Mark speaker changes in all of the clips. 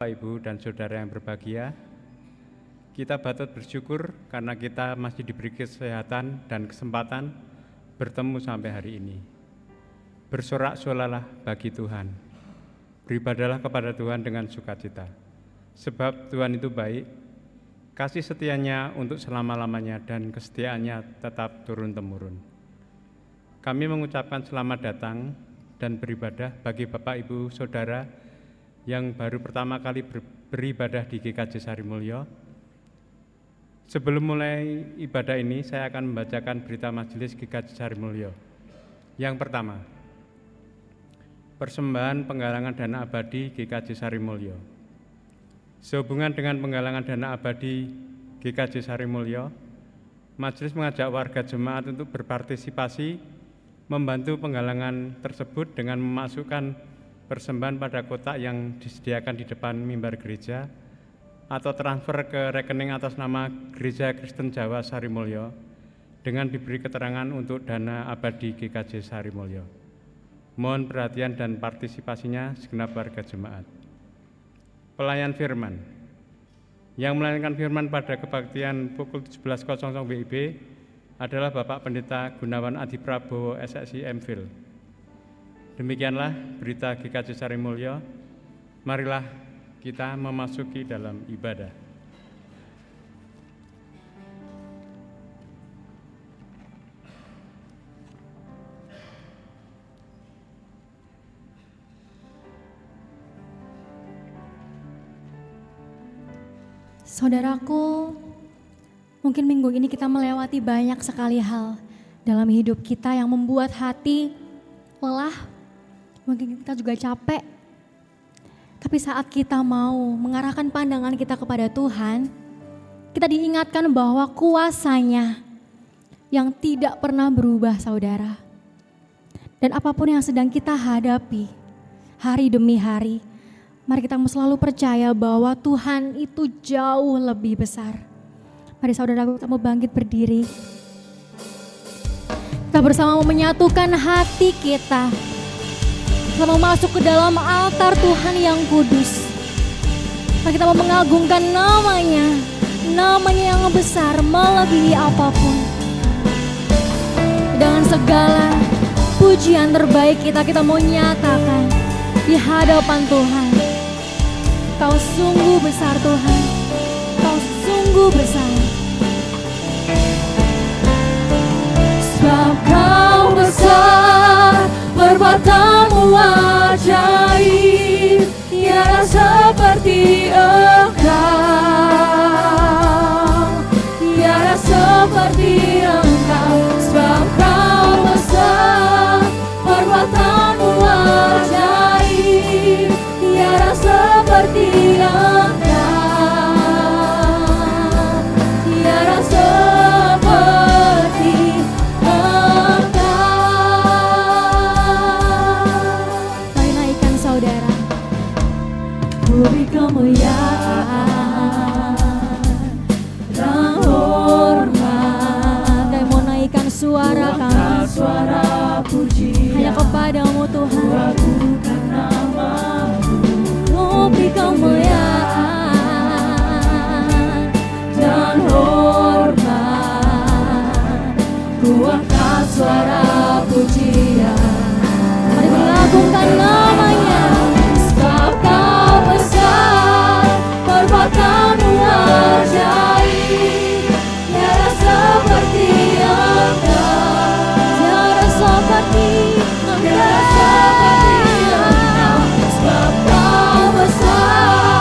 Speaker 1: Bapak, Ibu, dan Saudara yang berbahagia, kita patut bersyukur karena kita masih diberi kesehatan dan kesempatan bertemu sampai hari ini. Bersorak-soralah bagi Tuhan, beribadahlah kepada Tuhan dengan sukacita, sebab Tuhan itu baik, kasih setianya untuk selama-lamanya dan kesetiaannya tetap turun-temurun. Kami mengucapkan selamat datang dan beribadah bagi Bapak, Ibu, Saudara yang baru pertama kali beribadah di GKJ Sarimulyo. Sebelum mulai ibadah ini, saya akan membacakan berita majelis GKJ Sarimulyo. Yang pertama, persembahan penggalangan dana abadi GKJ Sarimulyo. Sehubungan dengan penggalangan dana abadi GKJ Sarimulyo, majelis mengajak warga jemaat untuk berpartisipasi membantu penggalangan tersebut dengan memasukkan persembahan pada kotak yang disediakan di depan mimbar gereja atau transfer ke rekening atas nama Gereja Kristen Jawa Sarimulyo dengan diberi keterangan untuk dana abadi GKJ Sarimulyo. Mohon perhatian dan partisipasinya segenap warga jemaat. Pelayan firman. Yang melayangkan firman pada kebaktian pukul 17.00 WIB adalah Bapak Pendeta Gunawan Adi Prabowo SSI MPhil. Demikianlah berita GKJ Sarimulyo. Marilah kita memasuki dalam ibadah.
Speaker 2: Saudaraku, mungkin minggu ini kita melewati banyak sekali hal dalam hidup kita yang membuat hati lelah. Mungkin kita juga capek, tapi saat kita mau mengarahkan pandangan kita kepada Tuhan, kita diingatkan bahwa kuasa-Nya yang tidak pernah berubah, saudara. Dan apapun yang sedang kita hadapi hari demi hari, mari kita selalu percaya bahwa Tuhan itu jauh lebih besar. Mari saudaraku, kita mau bangkit berdiri. Kita bersama menyatukan hati kita. Kita mau masuk ke dalam altar Tuhan yang kudus. Kita mau mengagungkan namanya yang besar melebihi apapun. Dengan segala pujian terbaik kita mau nyatakan di hadapan Tuhan. Kau sungguh besar Tuhan, Kau sungguh besar. Sebab Kau besar, perbuatanmu ajaib, tiada seperti Engkau, tiada seperti Engkau. Sebab Kau besar, perbuatanmu ajaib, tiada seperti Engkau, tiada seperti beri kemuliaan dan hormat. Kami mau naikkan suara kami, suara pujian hanya kepadamu Tuhan. Lakukan namamu, beri kemuliaan dan hormat. Kuatkan suara pujian, mari mengagungkan namanya. Kau besar, perbuatanmu ajaib, tiada seperti Engkau, tiada seperti Engkau. Sebab Kau besar,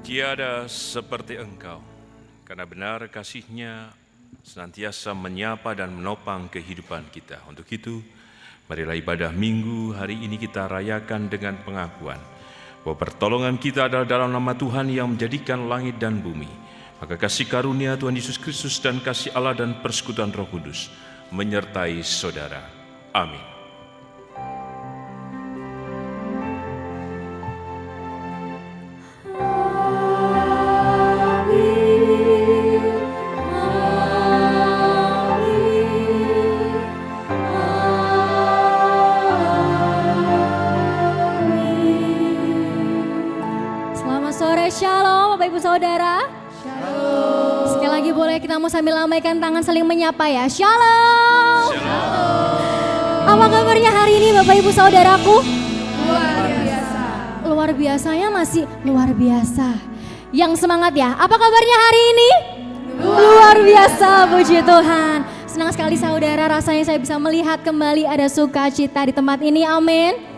Speaker 3: Tiada seperti Engkau, karena benar kasih-Nya senantiasa menyapa dan menopang kehidupan kita. Untuk itu, marilah ibadah Minggu hari ini kita rayakan dengan pengakuan bahwa pertolongan kita adalah dalam nama Tuhan yang menjadikan langit dan bumi. Maka kasih karunia Tuhan Yesus Kristus dan kasih Allah dan persekutuan Roh Kudus menyertai saudara. Amin.
Speaker 2: Shalom Bapak Ibu Saudara. Shalom. Sekali lagi boleh kita mau sambil lambaikan tangan saling menyapa ya. Shalom. Shalom. Apa kabarnya hari ini Bapak Ibu Saudaraku?
Speaker 4: Luar biasa.
Speaker 2: Luar biasanya masih luar biasa. Yang semangat ya. Apa kabarnya hari ini? Luar biasa, puji Tuhan. Senang sekali saudara, rasanya saya bisa melihat kembali ada sukacita di tempat ini. Amin.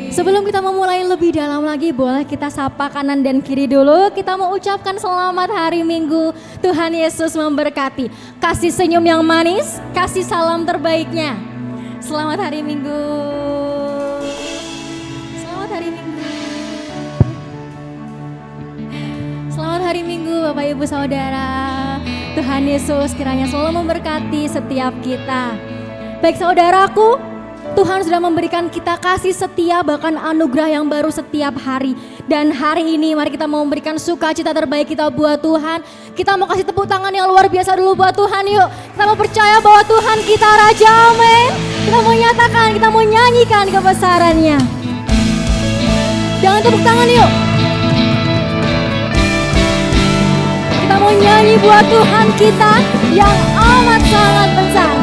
Speaker 2: Sebelum kita memulai lebih dalam lagi, boleh kita sapa kanan dan kiri dulu. Kita mau ucapkan selamat hari Minggu. Tuhan Yesus memberkati. Kasih senyum yang manis, kasih salam terbaiknya. Selamat hari Minggu. Selamat hari Minggu. Selamat hari Minggu Bapak Ibu Saudara. Tuhan Yesus kiranya selalu memberkati setiap kita. Baik saudaraku, Tuhan sudah memberikan kita kasih setia bahkan anugerah yang baru setiap hari. Dan hari ini mari kita mau memberikan sukacita terbaik kita buat Tuhan. Kita mau kasih tepuk tangan yang luar biasa dulu buat Tuhan yuk. Kita mau percaya bahwa Tuhan kita Raja, amin. Kita mau nyatakan, kita mau nyanyikan kebesarannya. Jangan tepuk tangan yuk. Kita mau nyanyi buat Tuhan kita yang amat sangat besar.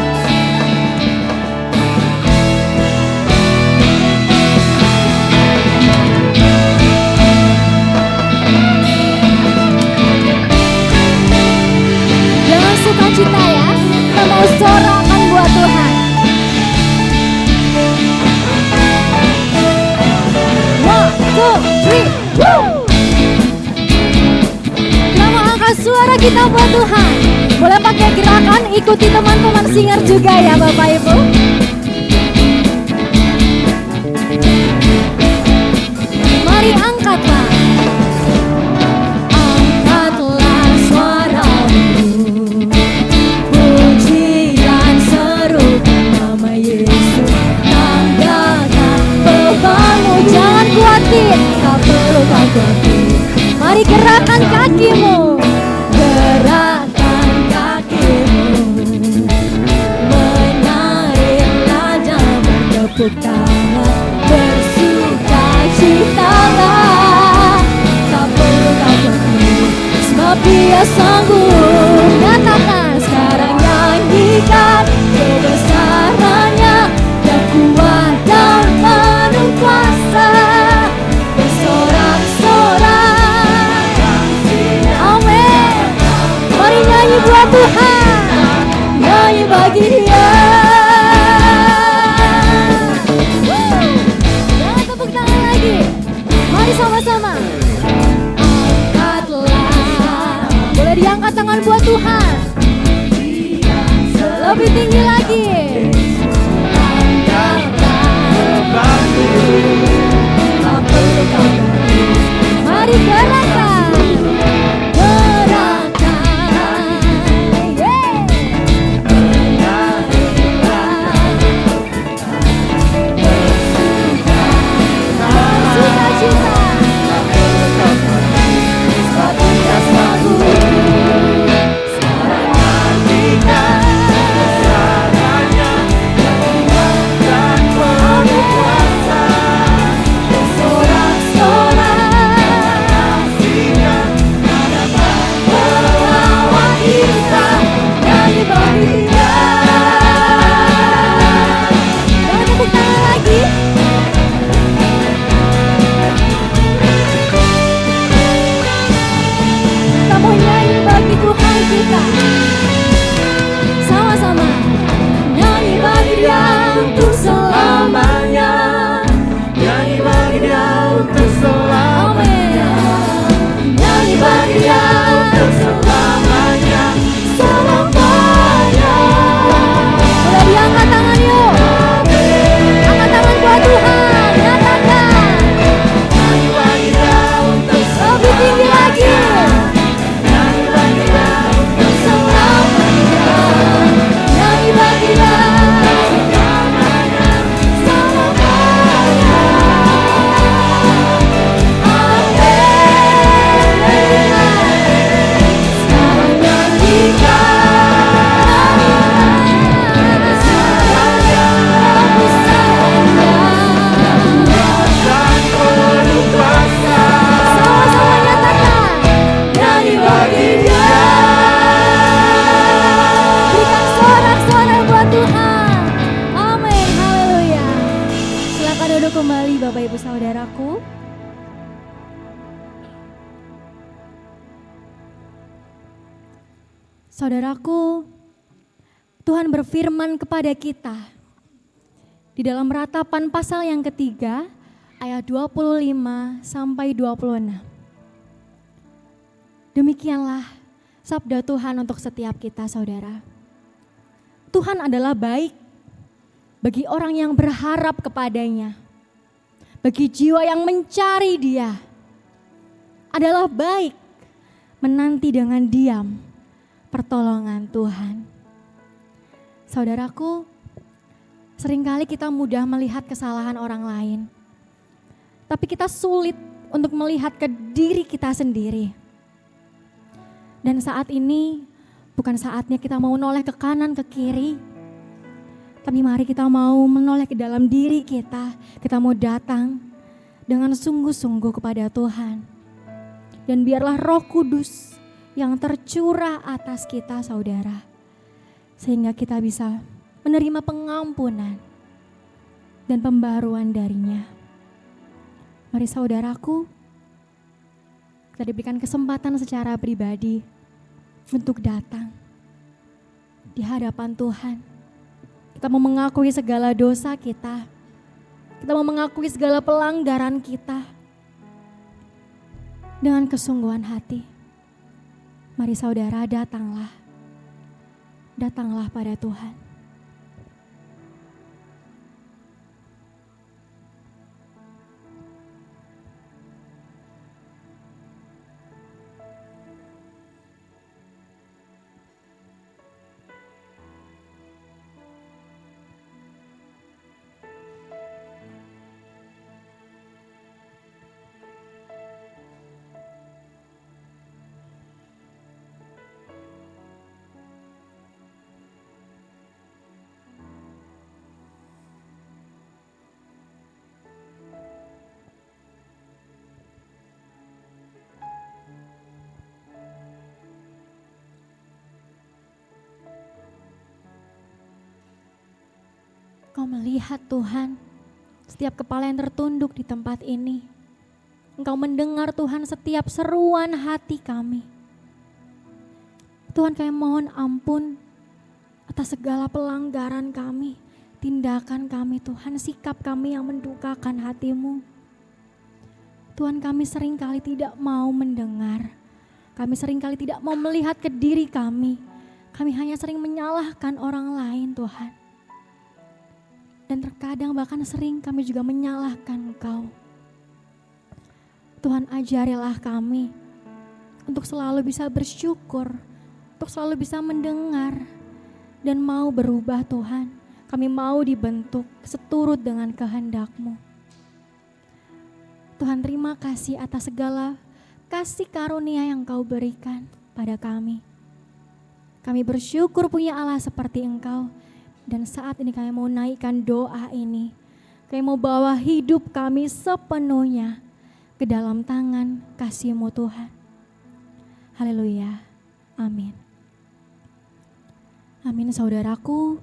Speaker 2: Sukacita ya, kita mau sorakan buat Tuhan. 1, 2, 3, woo! Kita mau angkat suara kita buat Tuhan. Boleh pakai gerakan, ikuti teman-teman singer juga ya Bapak Ibu. Mari angkatlah. Jangan khawatir, tak perlu khawatir. Mari gerakan kakimu, gerakan kakimu. Menarilah dan bertepuk tangan, bersukacitalah. Tak perlu khawatir, sebab Dia sanggup. Nyatakan sekarang, nyanyikan kebesarannya yang kuat dan penuh kuasa. Bersorak-sorak, amin. Mari nyanyi buat Tuhan, nyanyi bagi Dia. Jangan tepuk tangan lagi. Mari sama-sama. Angkatlah. Boleh diangkat tangan buat Tuhan. Lebih tinggi lagi. Mari gerakan, gerakan, sukacita, sebab Dia sanggup. Sekarang nyanyikan kebesarannya yang kuat dan penuh kuasa. Bersorak-sorak. Saudaraku, Tuhan berfirman kepada kita di dalam Ratapan pasal yang ketiga ayat 25 sampai 26. Demikianlah sabda Tuhan untuk setiap kita, saudara. Tuhan adalah baik bagi orang yang berharap kepadanya, bagi jiwa yang mencari Dia. Adalah baik menanti dengan diam pertolongan Tuhan. Saudaraku, seringkali kita mudah melihat kesalahan orang lain, tapi kita sulit untuk melihat ke diri kita sendiri. Dan saat ini bukan saatnya kita mau menoleh ke kanan, ke kiri, tapi mari kita mau menoleh ke dalam diri kita. Kita mau datang dengan sungguh-sungguh kepada Tuhan. Dan biarlah Roh Kudus yang tercurah atas kita, saudara, sehingga kita bisa menerima pengampunan dan pembaruan darinya. Mari saudaraku, kita diberikan kesempatan secara pribadi untuk datang di hadapan Tuhan. Kita mau mengakui segala dosa kita. Kita mau mengakui segala pelanggaran kita dengan kesungguhan hati. Mari saudara, datanglah. Datanglah pada Tuhan. Engkau melihat Tuhan, setiap kepala yang tertunduk di tempat ini. Engkau mendengar Tuhan setiap seruan hati kami. Tuhan, kami mohon ampun atas segala pelanggaran kami, tindakan kami Tuhan, sikap kami yang mendukakan hati-Mu. Tuhan, kami seringkali tidak mau mendengar, kami seringkali tidak mau melihat ke diri kami. Kami hanya sering menyalahkan orang lain Tuhan. Dan terkadang bahkan sering kami juga menyalahkan Engkau. Tuhan, ajarilah kami untuk selalu bisa bersyukur, untuk selalu bisa mendengar dan mau berubah Tuhan. Kami mau dibentuk seturut dengan kehendak-Mu. Tuhan, terima kasih atas segala kasih karunia yang Kau berikan pada kami. Kami bersyukur punya Allah seperti Engkau. Dan saat ini kami mau naikkan doa ini. Kami mau bawa hidup kami sepenuhnya ke dalam tangan kasih-Mu Tuhan. Haleluya. Amin. Amin, saudaraku.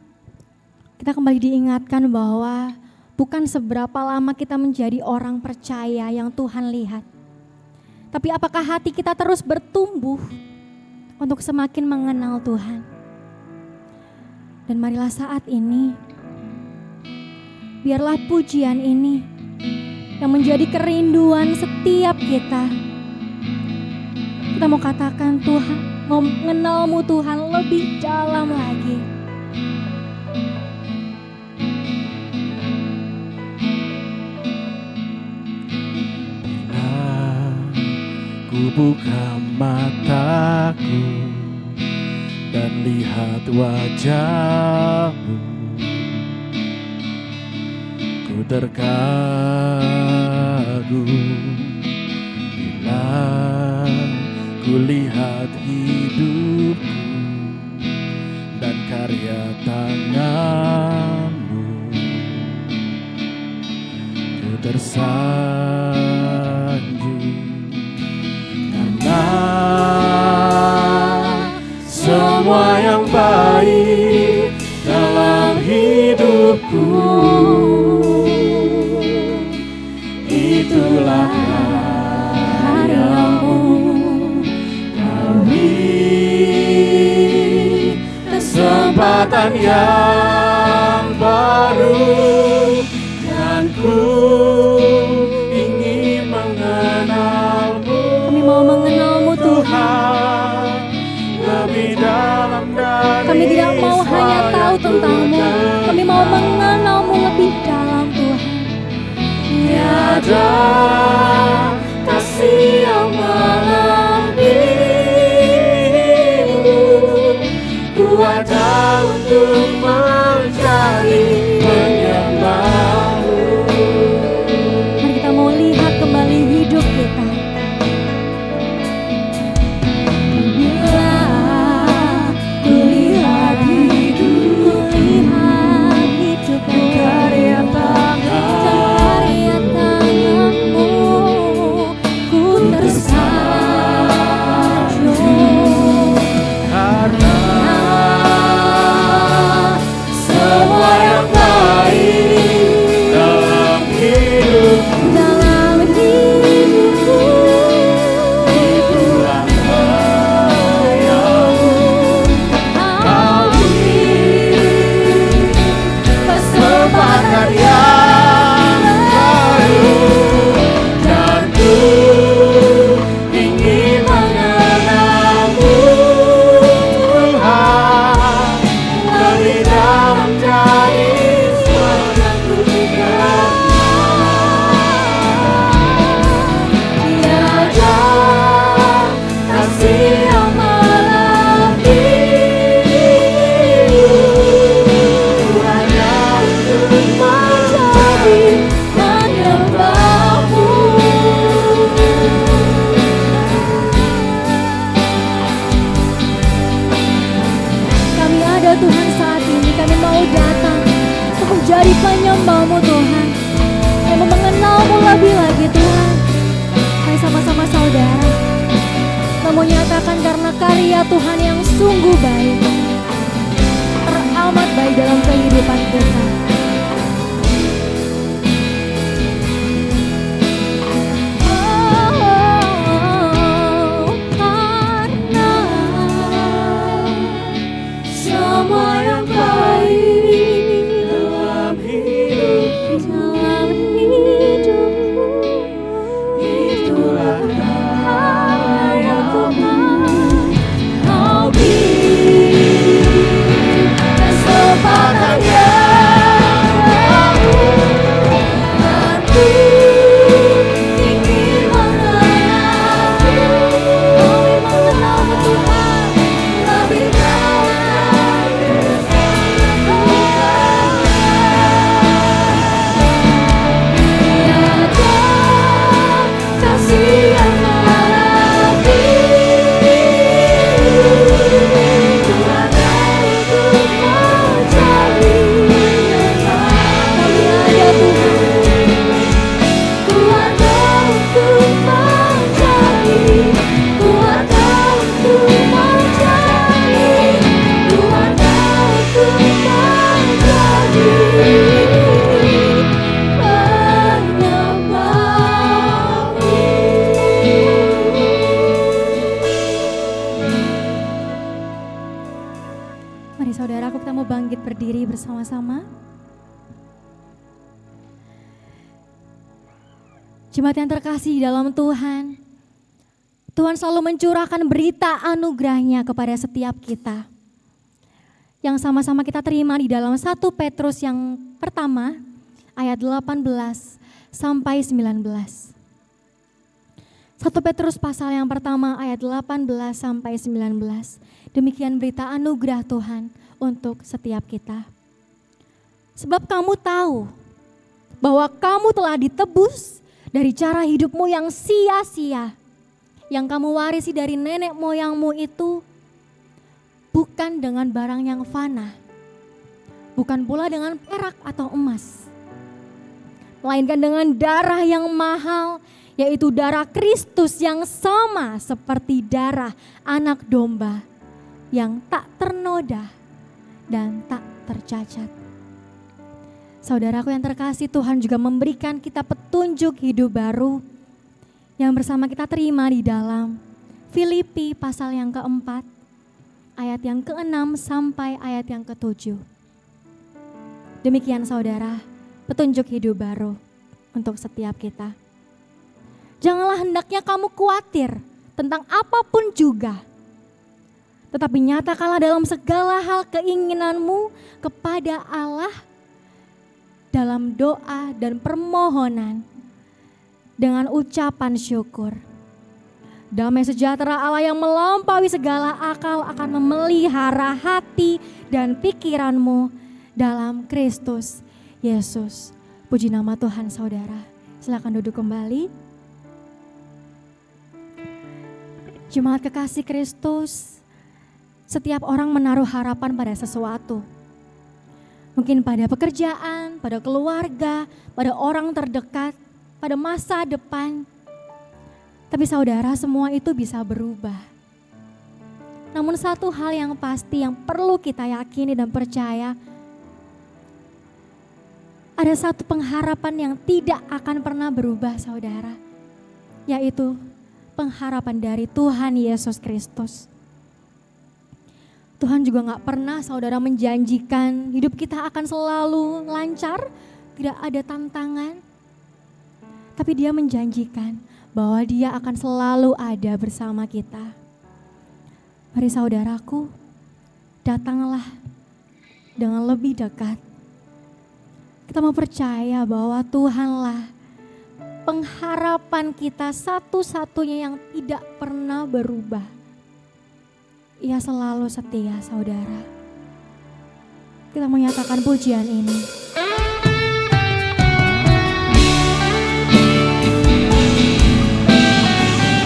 Speaker 2: Kita kembali diingatkan bahwa bukan seberapa lama kita menjadi orang percaya yang Tuhan lihat. Tapi apakah hati kita terus bertumbuh untuk semakin mengenal Tuhan. Dan marilah saat ini, biarlah pujian ini yang menjadi kerinduan setiap kita. Kita mau katakan Tuhan, mau mengenal-Mu Tuhan lebih dalam lagi.
Speaker 5: Bila ku buka mataku dan lihat wajah-Mu, ku terkagum. Bila ku lihat hidupku dan karya tangan-Mu, ku tersanjung. Karena semua yang baik dalam hidupku, itulah karya-Mu. Kau kesempatan yang baru, dan ku ingin mengenalmu.
Speaker 2: Kami mau mengenalmu Tuhan.
Speaker 5: Lebih dalam dari
Speaker 2: Kami tidak mau hanya tahu tentang-Mu, kami mau mengenal-Mu lebih dalam Tuhan.
Speaker 5: tiada kasih yang melebihimu. Ku ada untuk mencari menyembahmu.
Speaker 2: Mari kita mau lihat kembali hidup kita. Bila ku lihat hidupku, karya tangan-Mu, ku tersanjung.
Speaker 5: Karena semua yang baik dalam hidupku, itulah yang kau beri. Kesempatan yang baru, dan ku ingin mengenalmu Tuhan. Lebih dalam dari semua ku kenal. Tiada kasih yang melebihimu. Ku hanya untuk mencari menyembahmu.
Speaker 2: Kami ada Tuhan saat ini, kami mau datang untuk menjadi penyembah-Mu Tuhan. Kami mau mengenal-Mu lebih lagi Tuhan. Mari sama-sama saudara, kita mau nyatakan karena karya Tuhan yang sungguh baik, teramat baik dalam kehidupan kita. Karena semua yang baik
Speaker 5: Dalam hidupku,
Speaker 2: dalam hidupku,
Speaker 5: itulah
Speaker 2: karya Tuhan. Kau beri kesempatan yang baru, dan ku ingin mengenalmu. Kami mengenalmu Tuhan lebih dalam. Tiada kasih yang melebihimu. Ku ada untuk mencari kami ada Tuhan. Ku ada untuk mencari, ku ada untuk mencari, ku ada untuk mencari penyembahmu. Mari saudaraku, kita mau bangkit berdiri bersama-sama. Jemaat yang terkasih di dalam Tuhan, Tuhan selalu mencurahkan berita anugerahnya kepada setiap kita. Yang sama-sama kita terima di dalam 1 Petrus yang pertama, ayat 18 sampai 19. 1 Petrus pasal yang pertama ayat 18 sampai 19. Demikian berita anugerah Tuhan untuk setiap kita. Sebab kamu tahu bahwa kamu telah ditebus dari cara hidupmu yang sia-sia, yang kamu warisi dari nenek moyangmu itu, bukan dengan barang yang fana, bukan pula dengan perak atau emas, melainkan dengan darah yang mahal, yaitu darah Kristus yang sama seperti darah anak domba yang tak ternoda dan tak tercacat. Saudaraku yang terkasih, Tuhan juga memberikan kita petunjuk hidup baru yang bersama kita terima di dalam Filipi pasal yang keempat ayat yang ke-6 sampai ayat yang ke-7. Demikian saudara, petunjuk hidup baru untuk setiap kita. Janganlah hendaknya kamu khawatir tentang apapun juga, tetapi nyatakanlah dalam segala hal keinginanmu kepada Allah dalam doa dan permohonan dengan ucapan syukur. Damai sejahtera Allah yang melampaui segala akal akan memelihara hati dan pikiranmu dalam Kristus Yesus. Puji nama Tuhan saudara. Silakan duduk kembali. Jemaat kekasih Kristus, setiap orang menaruh harapan pada sesuatu. Mungkin pada pekerjaan, pada keluarga, pada orang terdekat, pada masa depan. Tapi saudara, semua itu bisa berubah. Namun satu hal yang pasti yang perlu kita yakini dan percaya, ada satu pengharapan yang tidak akan pernah berubah saudara, yaitu pengharapan dari Tuhan Yesus Kristus. Tuhan juga gak pernah saudara menjanjikan hidup kita akan selalu lancar, tidak ada tantangan. Tapi Dia menjanjikan bahwa Dia akan selalu ada bersama kita. Mari saudaraku, datanglah dengan lebih dekat. Kita mau percaya bahwa Tuhanlah pengharapan kita satu-satunya yang tidak pernah berubah. Ia selalu setia saudara. Kita menyatakan pujian ini.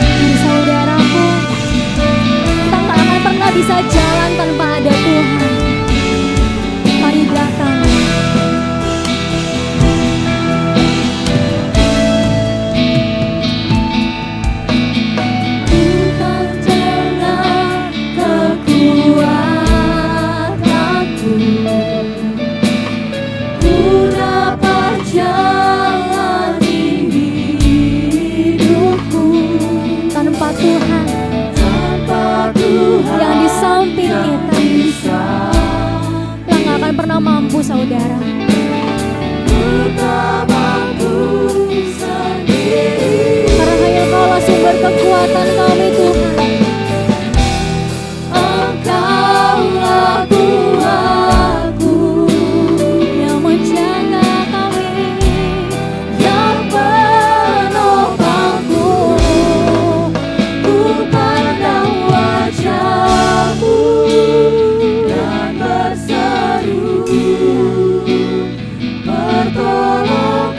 Speaker 2: Jadi saudaraku, kita tak akan pernah bisa jalan tanpa ada Tuhan. Mari datang. Pernah mampu saudara. Karena hanya Kaulah sumber kekuatan kami Tuhan. Engkaulah Tuhanku yang menjaga kami, yang penopangku. Ku pandang wajah-Mu dan berseru, pertolongan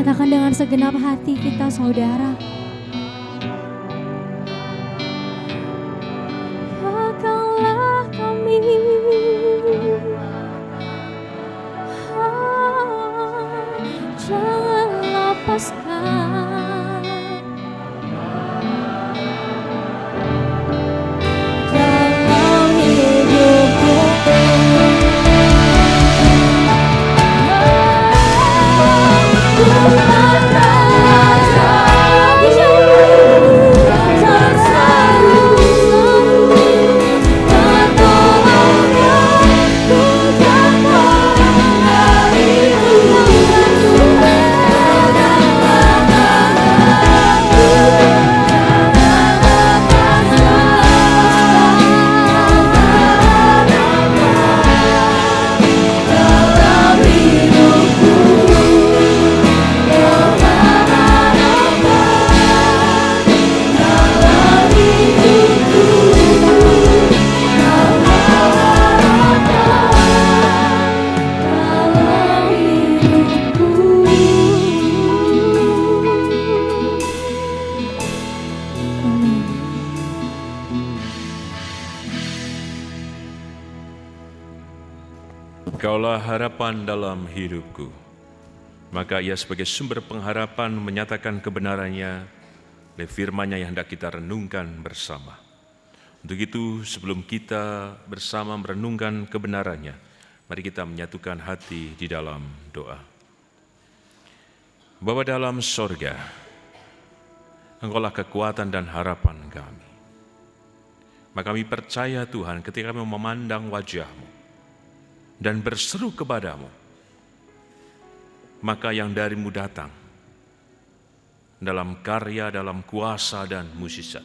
Speaker 2: Katakan dengan segenap hati kita, saudara. Engkaulah kami, jangan lepaskan. Dalam hidupku,
Speaker 3: Engkaulah harapan dalam hidupku. Maka ia sebagai sumber pengharapan menyatakan kebenarannya oleh firman-Nya yang hendak kita renungkan bersama. Untuk itu, sebelum kita bersama merenungkan kebenarannya, mari kita menyatukan hati di dalam doa. Bapa dalam sorga, Engkaulah kekuatan dan harapan kami. Maka kami percaya Tuhan ketika kami memandang wajah-Mu dan berseru kepadamu, maka yang dari-Mu datang dalam karya, dalam kuasa dan mukjizat.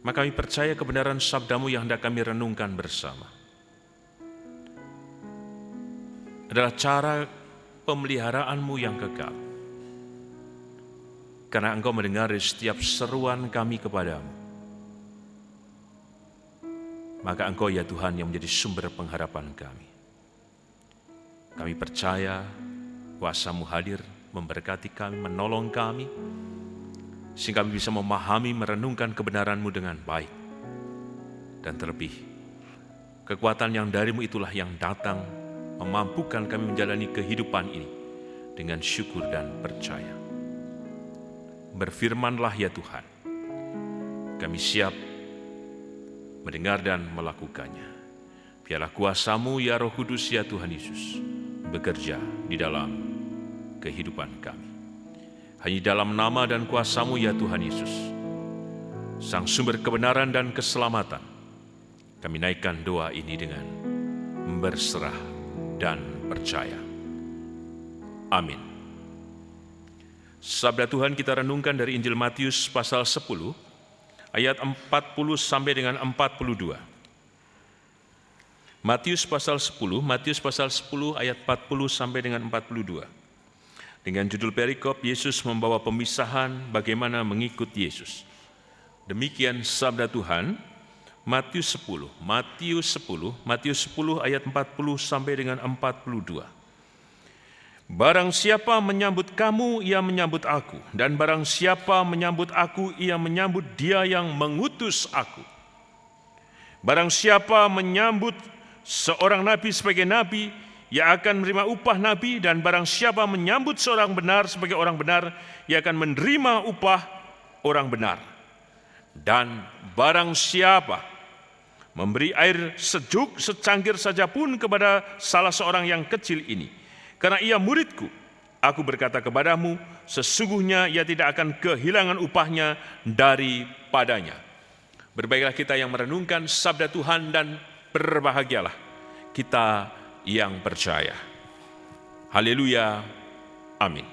Speaker 3: Maka kami percaya kebenaran sabda-Mu yang hendak kami renungkan bersama adalah cara pemeliharaan-Mu yang kekal. Karena Engkau mendengar setiap seruan kami kepadamu, maka Engkau ya Tuhan yang menjadi sumber pengharapan kami. Kami percaya kuasa-Mu hadir, memberkati kami, menolong kami, sehingga kami bisa memahami, merenungkan kebenaran-Mu dengan baik. Dan terlebih, kekuatan yang dari-Mu itulah yang datang, memampukan kami menjalani kehidupan ini dengan syukur dan percaya. Berfirmanlah ya Tuhan, kami siap mendengar dan melakukannya. Biarlah kuasa-Mu ya Roh Kudus ya Tuhan Yesus bekerja di dalam kehidupan kami. Hanya dalam nama dan kuasa-Mu ya Tuhan Yesus, Sang sumber kebenaran dan keselamatan, kami naikkan doa ini dengan berserah dan percaya. Amin. Sabda Tuhan kita renungkan dari Injil Matius pasal 10, ayat 40 sampai dengan 42. Matius pasal 10 ayat 40 sampai dengan 42. Dengan judul perikop, Yesus membawa pemisahan bagaimana mengikut Yesus. Demikian sabda Tuhan, Matius 10 ayat 40 sampai dengan 42. Barang siapa menyambut kamu, ia menyambut aku. Dan barang siapa menyambut aku, ia menyambut dia yang mengutus aku. Barang siapa menyambut seorang nabi sebagai nabi, ia akan menerima upah nabi. Dan barang siapa menyambut seorang benar sebagai orang benar, ia akan menerima upah orang benar. Dan barang siapa memberi air sejuk secangkir saja pun kepada salah seorang yang kecil ini, karena ia muridku, aku berkata kepadamu, sesungguhnya ia tidak akan kehilangan upahnya daripadanya. Berbaiklah kita yang merenungkan sabda Tuhan dan berbahagialah kita yang percaya. Haleluya, amin.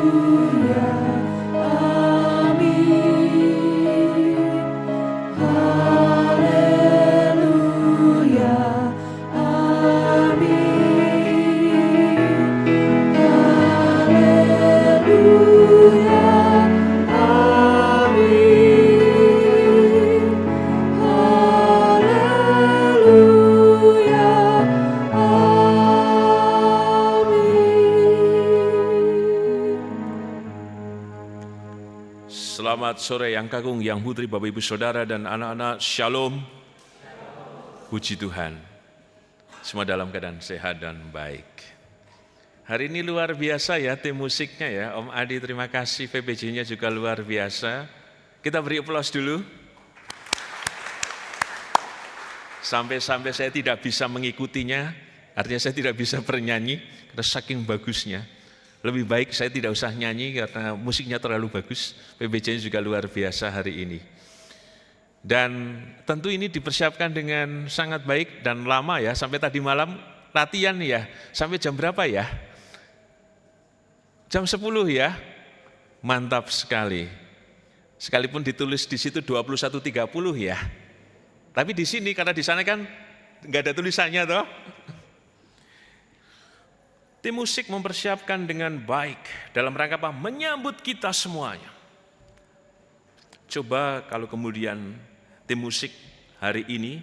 Speaker 5: Haleluya, amin.
Speaker 3: Selamat sore yang kagung, yang putri, Bapak Ibu Saudara dan anak-anak, Shalom. Puji Tuhan, semua dalam keadaan sehat dan baik. Hari ini luar biasa ya tim musiknya ya, Om Adi terima kasih, PPJ-nya juga luar biasa. Kita beri aplaus dulu. Sampai-sampai saya tidak bisa mengikutinya, artinya saya tidak bisa bernyanyi karena saking bagusnya. Lebih baik saya tidak usah nyanyi karena musiknya terlalu bagus. PBJ juga luar biasa hari ini. Dan tentu ini dipersiapkan dengan sangat baik dan lama ya. Sampai tadi malam latihan ya. Sampai jam berapa ya? Jam 10 ya. Mantap sekali. Sekalipun ditulis di situ 21.30 ya. Tapi di sini karena di sana kan nggak ada tulisannya toh. Tim musik mempersiapkan dengan baik dalam rangka apa? Menyambut kita semuanya. Coba kalau kemudian tim musik hari ini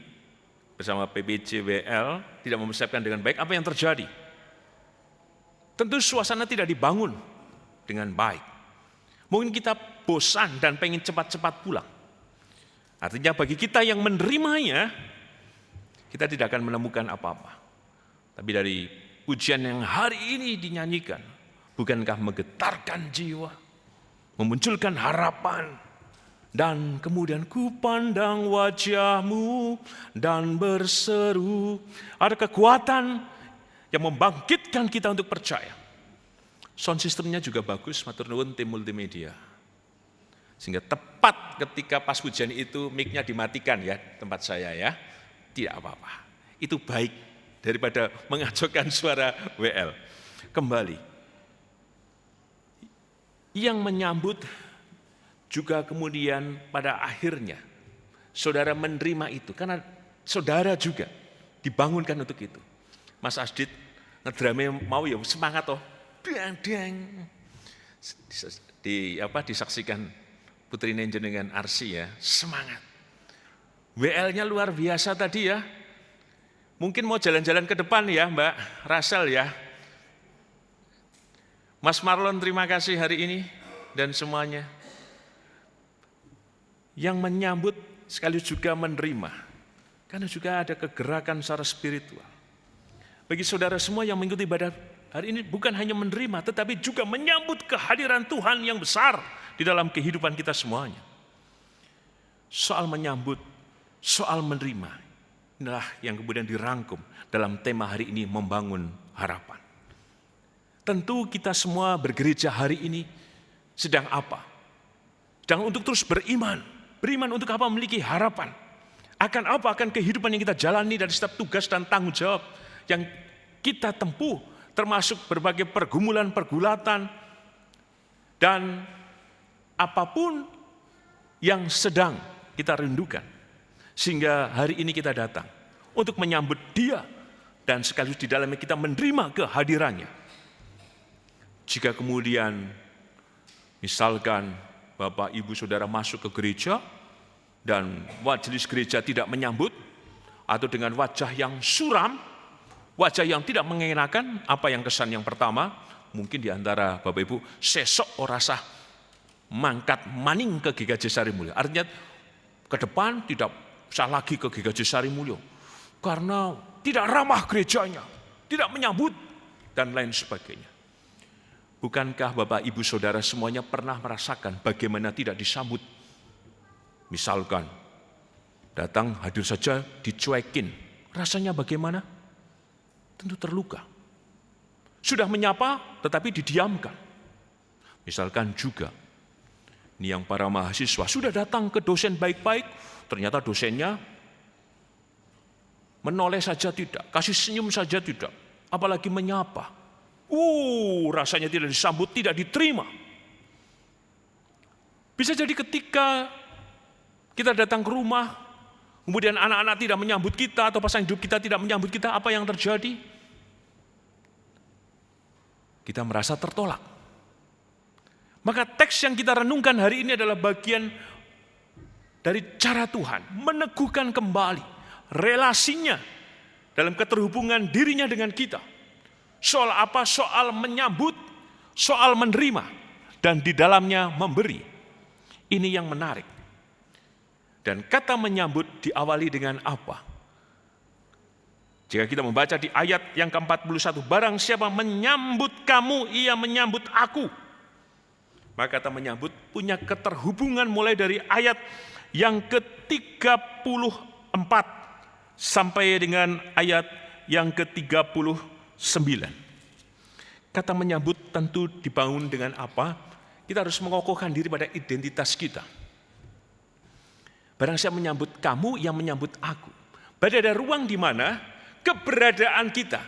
Speaker 3: bersama PBJWL tidak mempersiapkan dengan baik, apa yang terjadi? Tentu suasana tidak dibangun dengan baik. Mungkin kita bosan dan pengen cepat-cepat pulang. Artinya bagi kita yang menerimanya, kita tidak akan menemukan apa-apa. Tapi dari pujian yang hari ini dinyanyikan, bukankah menggetarkan jiwa, memunculkan harapan, dan kemudian ku pandang wajahmu dan berseru. Ada kekuatan yang membangkitkan kita untuk percaya. Sound systemnya juga bagus, matur nuwun tim multimedia. Sehingga tepat ketika pas pujian itu mic-nya dimatikan ya, tempat saya ya, tidak apa-apa. Itu baik daripada mengacaukan suara WL. Kembali. Yang menyambut juga kemudian pada akhirnya saudara menerima itu. Karena saudara juga dibangunkan untuk itu. Mas Asdit ngedrame mau ya semangat toh. Dang. Disaksikan Putri Nenjen dengan Arsi ya, semangat. WL-nya luar biasa tadi ya. Mungkin mau jalan-jalan ke depan ya Mbak Rasel ya. Mas Marlon terima kasih hari ini dan semuanya. Yang menyambut sekaligus juga menerima. Karena juga ada kegerakan secara spiritual. Bagi saudara semua yang mengikuti ibadah hari ini bukan hanya menerima tetapi juga menyambut kehadiran Tuhan yang besar di dalam kehidupan kita semuanya. Soal menyambut, soal menerima. Inilah yang kemudian dirangkum dalam tema hari ini, membangun harapan. Tentu kita semua bergereja hari ini sedang apa? Sedang untuk terus beriman. Beriman untuk apa? Memiliki harapan. Akan apa? Akan kehidupan yang kita jalani dari setiap tugas dan tanggung jawab yang kita tempuh. Termasuk berbagai pergumulan-pergulatan. Dan apapun yang sedang kita rindukan. Sehingga hari ini kita datang untuk menyambut Dia dan sekaligus di dalamnya kita menerima kehadirannya. Jika kemudian misalkan Bapak Ibu Saudara masuk ke gereja dan majelis gereja tidak menyambut atau dengan wajah yang suram, wajah yang tidak mengenakan, apa yang kesan yang pertama? Mungkin di antara Bapak Ibu sesok orasah mangkat maning ke GKJ Sarimulyo. Artinya ke depan tidak usah lagi ke GKJ Sarimulyo karena tidak ramah gerejanya, tidak menyambut dan lain sebagainya. Bukankah Bapak Ibu Saudara semuanya pernah merasakan bagaimana tidak disambut? Misalkan datang hadir saja dicuekin, rasanya bagaimana? Tentu terluka. Sudah menyapa tetapi didiamkan. Misalkan juga ini yang para mahasiswa sudah datang ke dosen baik-baik, ternyata dosennya menoleh saja tidak, kasih senyum saja tidak, apalagi menyapa. Rasanya tidak disambut, tidak diterima. Bisa jadi ketika kita datang ke rumah, kemudian anak-anak tidak menyambut kita, atau pasangan hidup kita tidak menyambut kita, apa yang terjadi? Kita merasa tertolak. Maka teks yang kita renungkan hari ini adalah bagian dari cara Tuhan meneguhkan kembali relasinya dalam keterhubungan dirinya dengan kita. Soal apa? Soal menyambut, soal menerima, dan di dalamnya memberi. Ini yang menarik. Dan kata menyambut diawali dengan apa? Jika kita membaca di ayat yang ke-41, barang siapa menyambut kamu, ia menyambut aku. Maka kata menyambut punya keterhubungan mulai dari ayat yang ke-34 sampai dengan ayat yang ke-39. Kata menyambut tentu dibangun dengan apa? Kita harus mengokohkan diri pada identitas kita. Barang siapa menyambut kamu, yang menyambut aku. Berarti ada ruang di mana keberadaan kita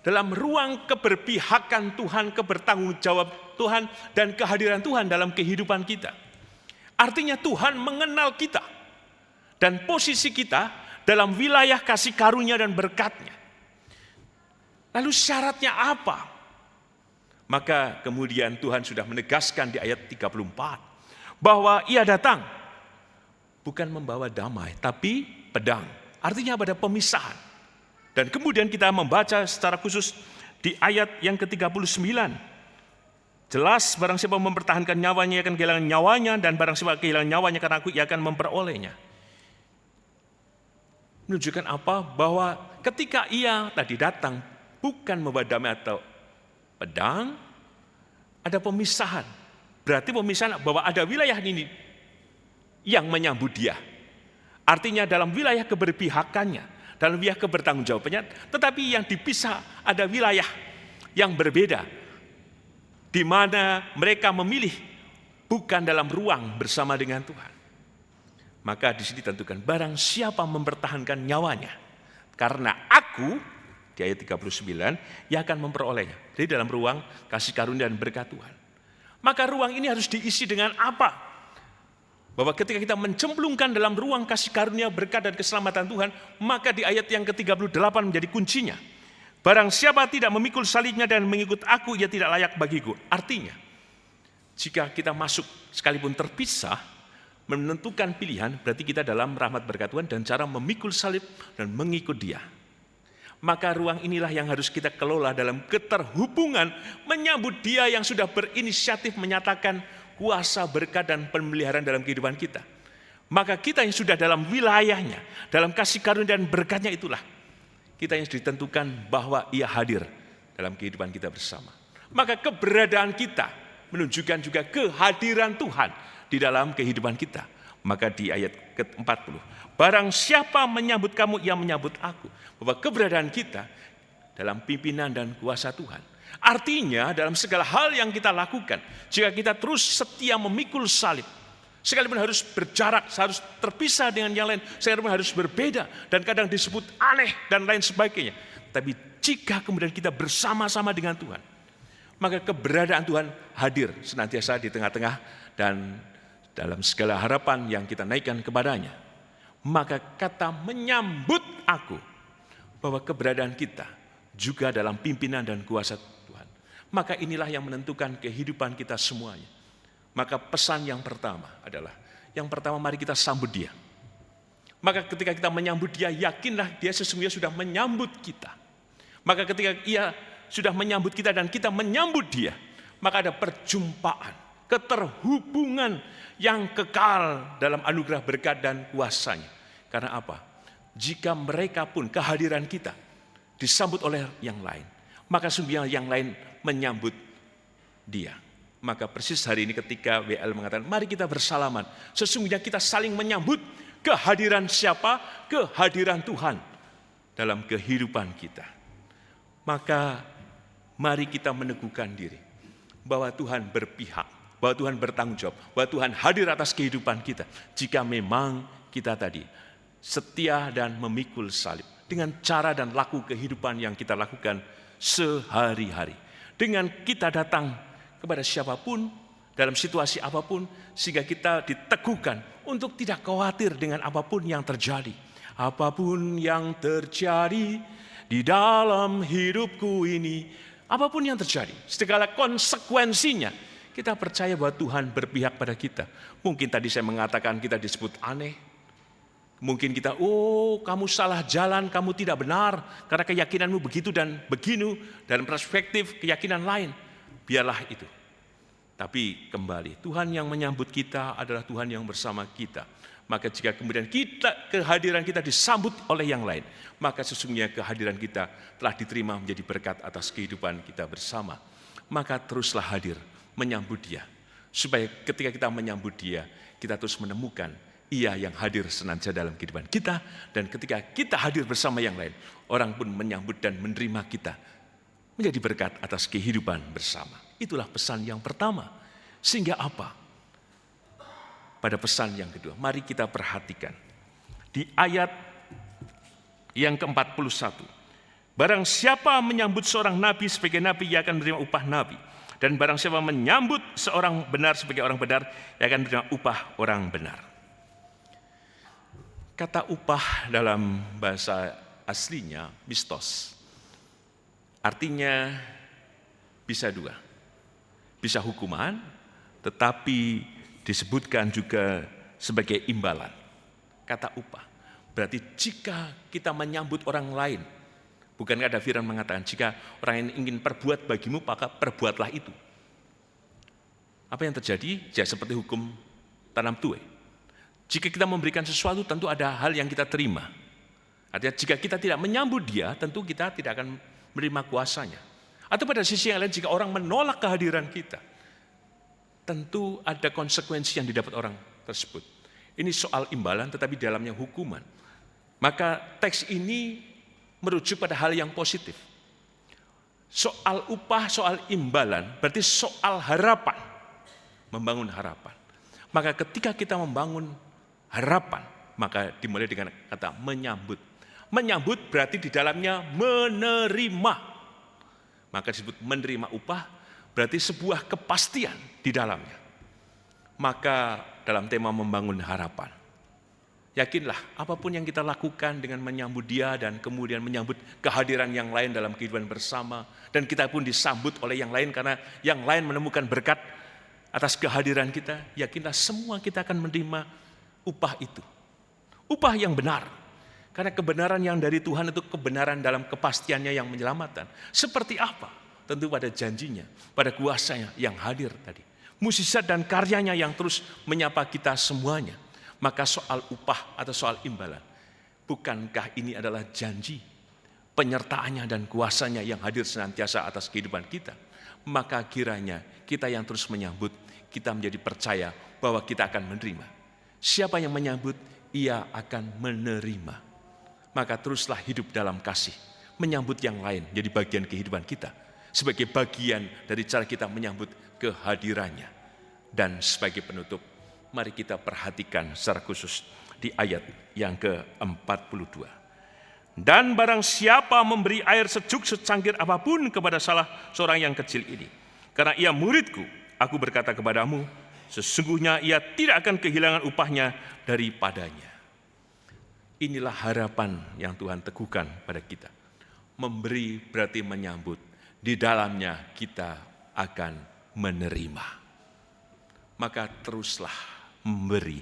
Speaker 3: dalam ruang keberpihakan Tuhan, kebertanggungjawab Tuhan, dan kehadiran Tuhan dalam kehidupan kita. Artinya Tuhan mengenal kita dan posisi kita dalam wilayah kasih karunia dan berkat-Nya. Lalu syaratnya apa? Maka kemudian Tuhan sudah menegaskan di ayat 34 bahwa Ia datang bukan membawa damai, tapi pedang. Artinya ada pemisahan. Dan kemudian kita membaca secara khusus di ayat yang ke-39. Jelas barang siapa mempertahankan nyawanya akan kehilangan nyawanya, dan barang siapa kehilangan nyawanya karena aku, ia akan memperolehnya. Menunjukkan apa? Bahwa ketika Ia tadi datang bukan membawa damai atau pedang, ada pemisahan. Berarti pemisahan bahwa ada wilayah ini yang menyambut Dia. Artinya dalam wilayah keberpihakannya, dalam wilayah kebertanggungjawabannya, tetapi yang dipisah ada wilayah yang berbeda, di mana mereka memilih bukan dalam ruang bersama dengan Tuhan. Maka di sini ditentukan barang siapa mempertahankan nyawanya karena aku, di ayat 39, ia akan memperolehnya. Jadi dalam ruang kasih karunia dan berkat Tuhan. Maka ruang ini harus diisi dengan apa? Bahwa ketika kita mencemplungkan dalam ruang kasih karunia, berkat dan keselamatan Tuhan, maka di ayat yang ke-38 menjadi kuncinya. Barang siapa tidak memikul salibnya dan mengikut aku, ia tidak layak bagiku. Artinya, jika kita masuk sekalipun terpisah, menentukan pilihan, berarti kita dalam rahmat berkat Tuhan dan cara memikul salib dan mengikut Dia. Maka ruang inilah yang harus kita kelola dalam keterhubungan menyambut Dia yang sudah berinisiatif menyatakan kuasa, berkat, dan pemeliharaan dalam kehidupan kita. Maka kita yang sudah dalam wilayahnya, dalam kasih karunia dan berkat-Nya itulah kita yang ditentukan bahwa Ia hadir dalam kehidupan kita bersama. Maka keberadaan kita menunjukkan juga kehadiran Tuhan di dalam kehidupan kita. Maka di ayat ke-40, barang siapa menyambut kamu, ia menyambut aku. Bahwa keberadaan kita dalam pimpinan dan kuasa Tuhan. Artinya dalam segala hal yang kita lakukan, jika kita terus setia memikul salib, sekalipun harus berjarak, harus terpisah dengan yang lain, sekalipun harus berbeda, dan kadang disebut aneh dan lain sebagainya. Tapi jika kemudian kita bersama-sama dengan Tuhan, maka keberadaan Tuhan hadir senantiasa di tengah-tengah dan dalam segala harapan yang kita naikkan kepadanya. Maka kata menyambut aku, bahwa keberadaan kita juga dalam pimpinan dan kuasa Tuhan. Maka inilah yang menentukan kehidupan kita semuanya. Maka pesan yang pertama adalah, yang pertama mari kita sambut Dia. Maka ketika kita menyambut Dia, yakinlah Dia sesungguhnya sudah menyambut kita. Maka ketika Ia sudah menyambut kita dan kita menyambut Dia, maka ada perjumpaan, keterhubungan yang kekal dalam anugerah berkat dan kuasa-Nya. Karena apa? Jika mereka pun kehadiran kita disambut oleh yang lain, maka sungguhnya yang lain menyambut Dia. Maka persis hari ini ketika WL mengatakan, mari kita bersalaman, sesungguhnya kita saling menyambut kehadiran siapa? Kehadiran Tuhan dalam kehidupan kita. Maka mari kita meneguhkan diri bahwa Tuhan berpihak, bahwa Tuhan bertanggung jawab, bahwa Tuhan hadir atas kehidupan kita. Jika memang kita tadi setia dan memikul salib dengan cara dan laku kehidupan yang kita lakukan sehari-hari. Dengan kita datang kepada siapapun, dalam situasi apapun, sehingga kita diteguhkan untuk tidak khawatir dengan apapun yang terjadi. Apapun yang terjadi di dalam hidupku ini, apapun yang terjadi, segala konsekuensinya, kita percaya bahwa Tuhan berpihak pada kita. Mungkin tadi saya mengatakan kita disebut aneh. Mungkin kita, kamu salah jalan, kamu tidak benar, karena keyakinanmu begitu dan begini, dalam perspektif keyakinan lain. Biarlah itu. Tapi kembali, Tuhan yang menyambut kita adalah Tuhan yang bersama kita. Maka jika kemudian kehadiran kita disambut oleh yang lain, maka sesungguhnya kehadiran kita telah diterima menjadi berkat atas kehidupan kita bersama. Maka teruslah hadir menyambut Dia. Supaya ketika kita menyambut Dia, kita terus menemukan Ia yang hadir senantiasa dalam kehidupan kita. Dan ketika kita hadir bersama yang lain, orang pun menyambut dan menerima kita menjadi berkat atas kehidupan bersama. Itulah pesan yang pertama. Sehingga apa? Pada pesan yang kedua, mari kita perhatikan. Di ayat yang ke-41. Barang siapa menyambut seorang nabi sebagai nabi, ia akan menerima upah nabi. Dan barang siapa menyambut seorang benar sebagai orang benar, ia akan menerima upah orang benar. Kata upah dalam bahasa aslinya, mistos. Artinya bisa dua. Bisa hukuman, tetapi disebutkan juga sebagai imbalan. Kata upah. Berarti jika kita menyambut orang lain, bukankah ada firman mengatakan, jika orang yang ingin perbuat bagimu, maka perbuatlah itu. Apa yang terjadi? Ya seperti hukum tanam tuai. Jika kita memberikan sesuatu, tentu ada hal yang kita terima. Artinya jika kita tidak menyambut dia, tentu kita tidak akan menerima kuasanya. Atau pada sisi yang lain, jika orang menolak kehadiran kita, tentu ada konsekuensi yang didapat orang tersebut. Ini soal imbalan, tetapi dalamnya hukuman. Maka teks ini merujuk pada hal yang positif. Soal upah, soal imbalan, berarti soal harapan. Membangun harapan. Maka ketika kita membangun harapan, maka dimulai dengan kata menyambut. Menyambut berarti di dalamnya menerima. Maka disebut menerima upah, berarti sebuah kepastian di dalamnya. Maka dalam tema membangun harapan, yakinlah apapun yang kita lakukan dengan menyambut dia dan kemudian menyambut kehadiran yang lain dalam kehidupan bersama. Dan kita pun disambut oleh yang lain karena yang lain menemukan berkat atas kehadiran kita. Yakinlah semua kita akan menerima upah itu. Upah yang benar. Karena kebenaran yang dari Tuhan itu kebenaran dalam kepastiannya yang menyelamatkan. Seperti apa? Tentu pada janjinya, pada kuasanya yang hadir tadi. Mukjizat dan karyanya yang terus menyapa kita semuanya. Maka soal upah atau soal imbalan, bukankah ini adalah janji penyertaannya dan kuasanya yang hadir senantiasa atas kehidupan kita? Maka kiranya kita yang terus menyambut, kita menjadi percaya bahwa kita akan menerima. Siapa yang menyambut, ia akan menerima. Maka teruslah hidup dalam kasih, menyambut yang lain jadi bagian kehidupan kita. Sebagai bagian dari cara kita menyambut kehadirannya. Dan sebagai penutup, mari kita perhatikan secara khusus di ayat yang ke-42. Dan barang siapa memberi air sejuk secangkir apapun kepada salah seorang yang kecil ini, karena ia muridku, aku berkata kepadamu, sesungguhnya ia tidak akan kehilangan upahnya daripadanya. Inilah harapan yang Tuhan teguhkan pada kita. Memberi berarti menyambut. Di dalamnya kita akan menerima. Maka teruslah memberi.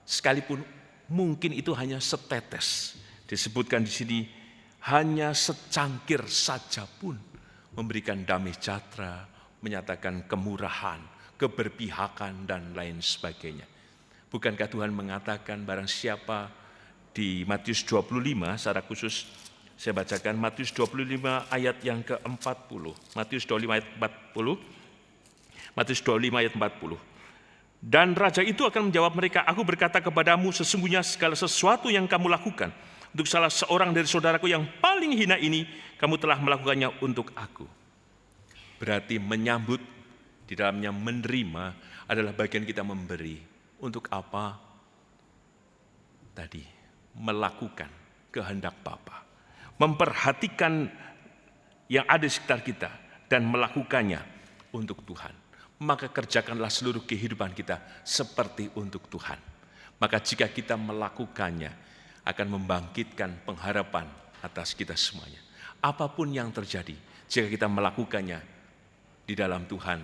Speaker 3: Sekalipun mungkin itu hanya setetes. Disebutkan di sini hanya secangkir saja pun memberikan damai sejahtera, menyatakan kemurahan, keberpihakan dan lain sebagainya. Bukankah Tuhan mengatakan barang siapa di Matius 25 secara khusus, saya bacakan Matius 25 ayat yang ke-40. Matius 25 ayat 40. Matius 25 ayat 40. Dan raja itu akan menjawab mereka, aku berkata kepadamu sesungguhnya segala sesuatu yang kamu lakukan untuk salah seorang dari saudaraku yang paling hina ini, kamu telah melakukannya untuk aku. Berarti menyambut, di dalamnya menerima adalah bagian kita memberi. Untuk apa? Tadi, melakukan kehendak Bapa. Memperhatikan yang ada di sekitar kita dan melakukannya untuk Tuhan. Maka kerjakanlah seluruh kehidupan kita seperti untuk Tuhan. Maka jika kita melakukannya akan membangkitkan pengharapan atas kita semuanya. Apapun yang terjadi, jika kita melakukannya di dalam Tuhan,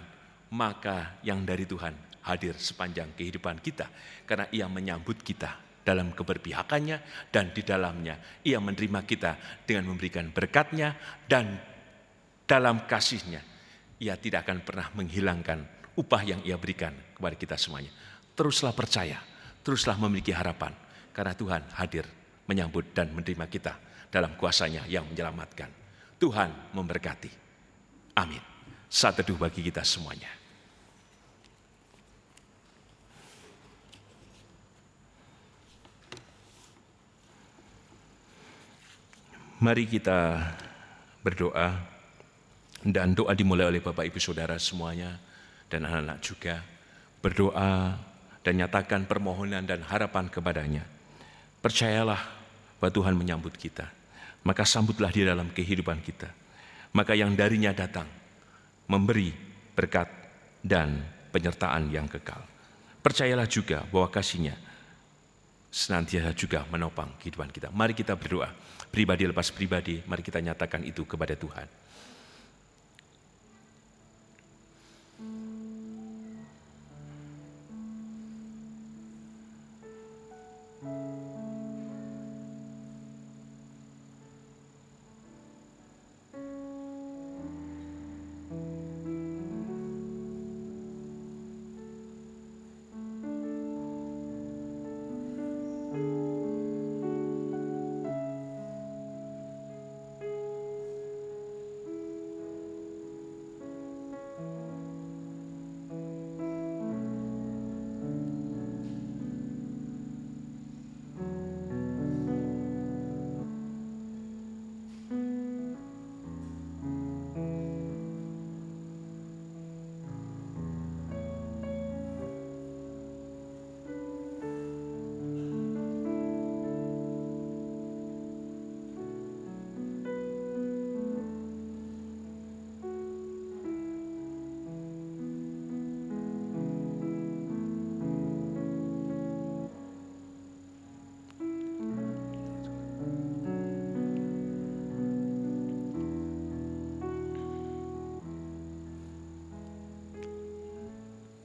Speaker 3: maka yang dari Tuhan hadir sepanjang kehidupan kita. Karena ia menyambut kita dalam keberpihakannya, dan di dalamnya ia menerima kita dengan memberikan berkatnya, dan dalam kasihnya ia tidak akan pernah menghilangkan upah yang Ia berikan kepada kita semuanya. Teruslah percaya, teruslah memiliki harapan, karena Tuhan hadir menyambut dan menerima kita dalam kuasa-Nya yang menyelamatkan. Tuhan memberkati. Amin. Saat teduh bagi kita semuanya. Mari kita berdoa, dan doa dimulai oleh Bapak Ibu Saudara semuanya dan anak-anak juga. Berdoa dan nyatakan permohonan dan harapan kepada-Nya. Percayalah bahwa Tuhan menyambut kita, maka sambutlah di dalam kehidupan kita. Maka yang darinya datang memberi berkat dan penyertaan yang kekal. Percayalah juga bahwa kasih-Nya senantiasa juga menopang kehidupan kita. Mari kita berdoa, pribadi lepas pribadi, mari kita nyatakan itu kepada Tuhan.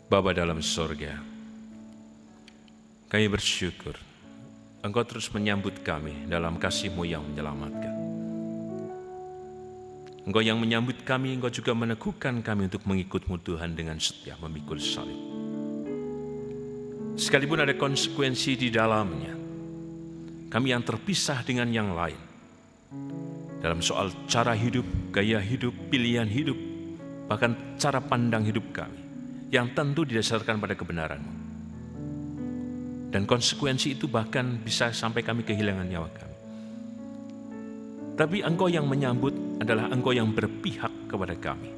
Speaker 3: Bapa dalam sorga, kami bersyukur Engkau terus menyambut kami dalam kasih-Mu yang menyelamatkan. Engkau yang menyambut kami, Engkau juga meneguhkan kami untuk mengikut-Mu Tuhan dengan setia memikul salib. Sekalipun ada konsekuensi di dalamnya, kami yang terpisah dengan yang lain, dalam soal cara hidup, gaya hidup, pilihan hidup, bahkan cara pandang hidup kami, yang tentu didasarkan pada kebenaran-Mu. Dan konsekuensi itu bahkan bisa sampai kami kehilangan nyawa kami. Tapi Engkau yang menyambut adalah Engkau yang berpihak kepada kami.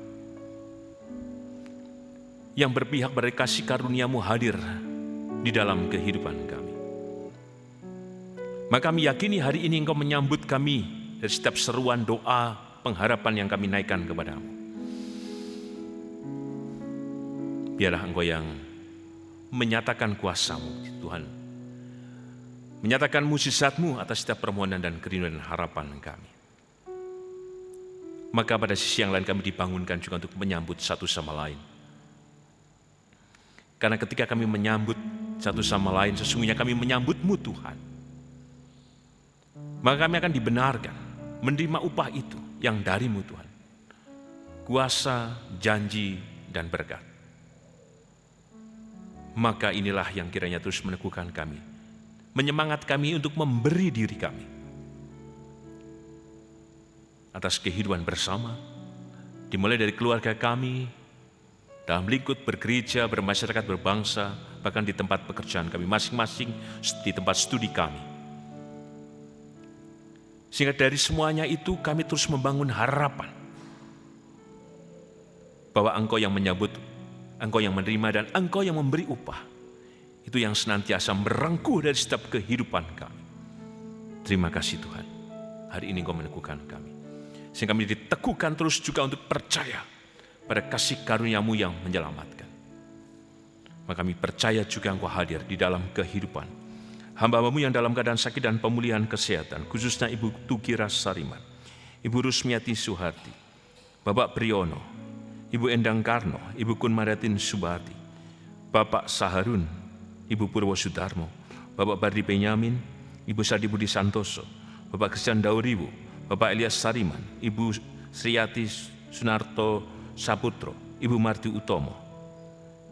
Speaker 3: Yang berpihak pada kasih karunia-Mu hadir di dalam kehidupan kami. Maka kami yakini hari ini Engkau menyambut kami dari setiap seruan doa pengharapan yang kami naikkan kepada-Mu. Biarlah Engkau yang menyatakan kuasa-Mu, Tuhan. Menyatakan mukjizat-Mu atas setiap permohonan dan kerinduan dan harapan kami. Maka pada sisi yang lain kami dibangunkan juga untuk menyambut satu sama lain. Karena ketika kami menyambut satu sama lain, sesungguhnya kami menyambut-Mu Tuhan. Maka kami akan dibenarkan menerima upah itu yang dari-Mu Tuhan. Kuasa, janji, dan berkat. Maka inilah yang kiranya terus meneguhkan kami, menyemangat kami untuk memberi diri kami atas kehidupan bersama, dimulai dari keluarga kami, dalam lingkup bergereja, bermasyarakat, berbangsa, bahkan di tempat pekerjaan kami masing-masing, di tempat studi kami. Sehingga dari semuanya itu kami terus membangun harapan bahwa Engkau yang menyambut, Engkau yang menerima, dan Engkau yang memberi upah. Itu yang senantiasa merengkuh dari setiap kehidupan kami. Terima kasih Tuhan. Hari ini Engkau meneguhkan kami. Sehingga kami diteguhkan terus juga untuk percaya pada kasih karunia-Mu yang menyelamatkan. Maka kami percaya juga Engkau hadir di dalam kehidupan hamba-Mu yang dalam keadaan sakit dan pemulihan kesehatan, khususnya Ibu Tugira Sariman, Ibu Rusmiati Suharti, Bapak Priyono, Ibu Endang Karno, Ibu Kun Mariatin Subati, Bapak Saharun, Ibu Purwo Sudarmo, Bapak Bardi Benyamin, Ibu Sadi Budi Santoso, Bapak Christian Dauriwu, Bapak Elias Sariman, Ibu Sriati Sunarto Saputro, Ibu Marti Utomo,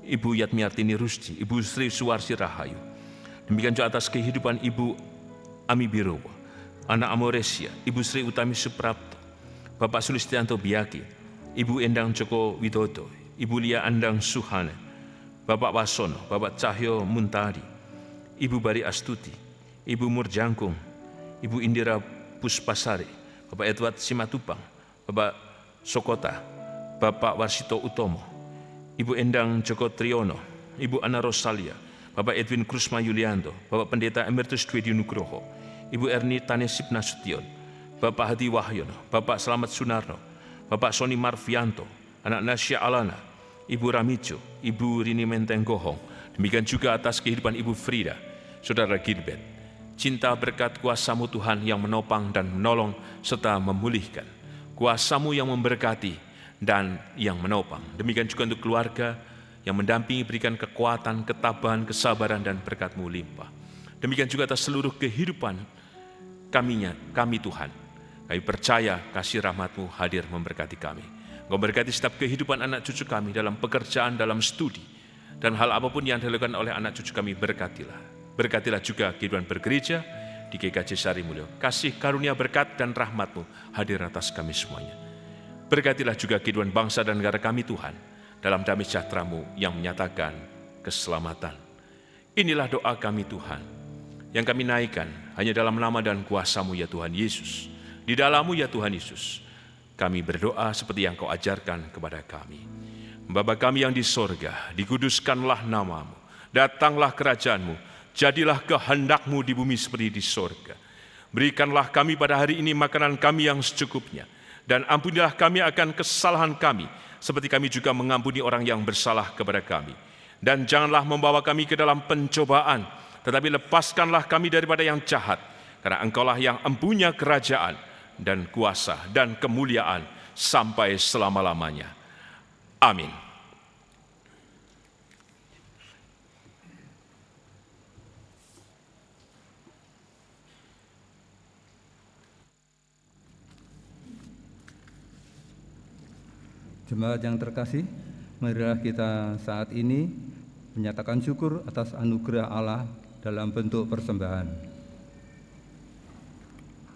Speaker 3: Ibu Yatmiartini Rusdi, Ibu Sri Suwarsi Rahayu. Demikian juga atas kehidupan Ibu Ami Birowo, anak Amoresia, Ibu Sri Utami Suprapto, Bapak Sulistianto Biaki, Ibu Endang Joko Widodo, Ibu Lia Andang Suhana, Bapak Wasono, Bapak Cahyo Muntadi, Ibu Bari Astuti, Ibu Murjangkung, Ibu Indira Puspasari, Bapak Edward Simatupang, Bapak Sokota, Bapak Warsito Utomo, Ibu Endang Joko Triyono, Ibu Ana Rosalia, Bapak Edwin Krusma Yulianto, Bapak Pendeta Emeritus Dwedi Nugroho, Ibu Erni Tanesip Nasution, Bapak Hadi Wahyono, Bapak Slamet Sunarno, Bapak Soni Marvianto, anak Nasya Alana, Ibu Ramijo, Ibu Rini Mentenggohong. Demikian juga atas kehidupan Ibu Frida, Saudara Gilbert. Cinta berkat kuasa-Mu Tuhan yang menopang dan menolong serta memulihkan. Kuasa-Mu yang memberkati dan yang menopang. Demikian juga untuk keluarga yang mendampingi, berikan kekuatan, ketabahan, kesabaran, dan berkat-Mu limpah. Demikian juga atas seluruh kehidupan kami Tuhan. Kami percaya kasih rahmat-Mu hadir memberkati kami. Engkau berkati setiap kehidupan anak cucu kami dalam pekerjaan, dalam studi, dan hal apapun yang dilakukan oleh anak cucu kami, berkatilah. Berkatilah juga kehidupan bergereja di GKJ Sarimulyo. Kasih karunia berkat dan rahmat-Mu hadir atas kami semuanya. Berkatilah juga kehidupan bangsa dan negara kami Tuhan, dalam damai sejahtera-Mu yang menyatakan keselamatan. Inilah doa kami Tuhan, yang kami naikkan hanya dalam nama dan kuasa-Mu ya Tuhan Yesus. Di dalam-Mu ya Tuhan Yesus, kami berdoa seperti yang Kau ajarkan kepada kami. Bapa kami yang di sorga, dikuduskanlah nama-Mu, datanglah kerajaan-Mu, jadilah kehendak-Mu di bumi seperti di sorga. Berikanlah kami pada hari ini makanan kami yang secukupnya, dan ampunilah kami akan kesalahan kami, seperti kami juga mengampuni orang yang bersalah kepada kami. Dan janganlah membawa kami ke dalam pencobaan, tetapi lepaskanlah kami daripada yang jahat, karena Engkaulah yang empunya kerajaan dan kuasa dan kemuliaan sampai selama-lamanya. Amin.
Speaker 6: Jemaat yang terkasih, marilah kita saat ini menyatakan syukur atas anugerah Allah dalam bentuk persembahan.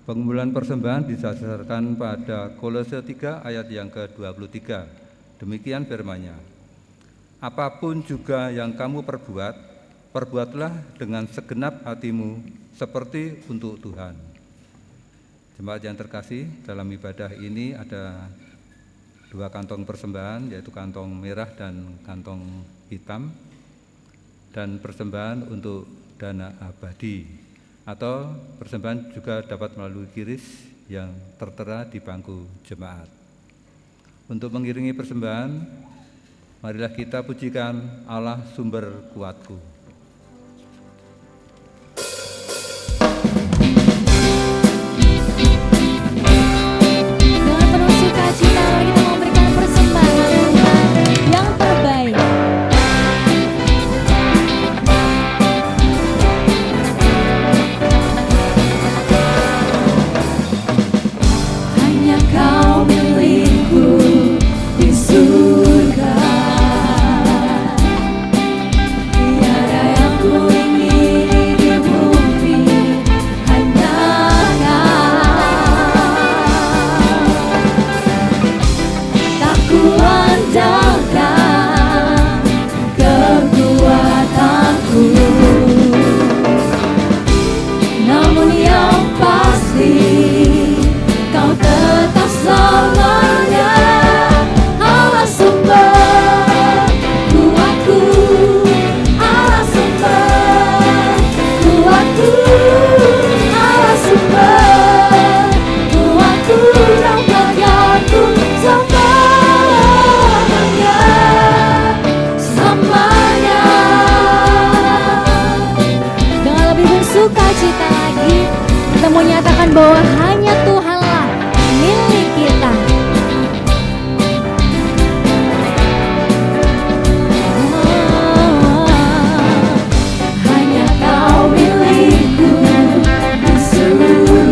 Speaker 6: Pengumpulan persembahan didasarkan pada Kolose 3 ayat yang ke-23. Demikian firman-Nya. Apapun juga yang kamu perbuat, perbuatlah dengan segenap hatimu seperti untuk Tuhan. Jemaat yang terkasih, dalam ibadah ini ada dua kantong persembahan, yaitu kantong merah dan kantong hitam, dan persembahan untuk dana abadi, atau persembahan juga dapat melalui kiris yang tertera di bangku jemaat. Untuk mengiringi persembahan, marilah kita pujikan Allah sumber kuatku.
Speaker 2: Bahwa hanya Tuhanlah milik kita. Hanya Kau milikku di surga,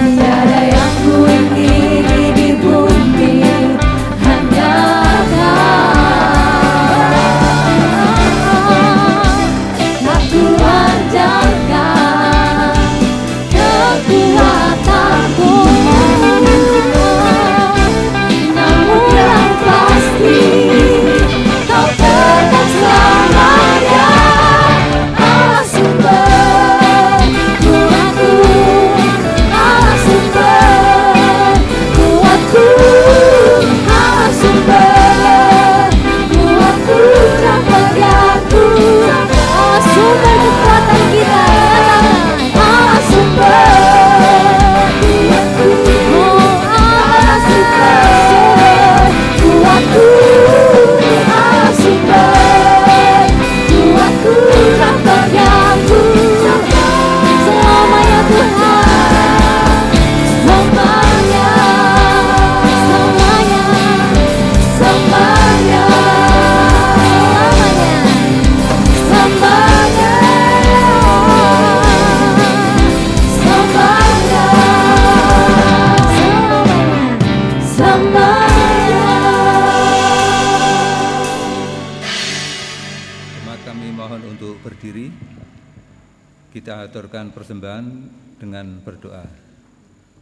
Speaker 2: tiada yang ku ingini di bumi, hanya
Speaker 6: kami mohon untuk berdiri. Kita aturkan persembahan dengan berdoa.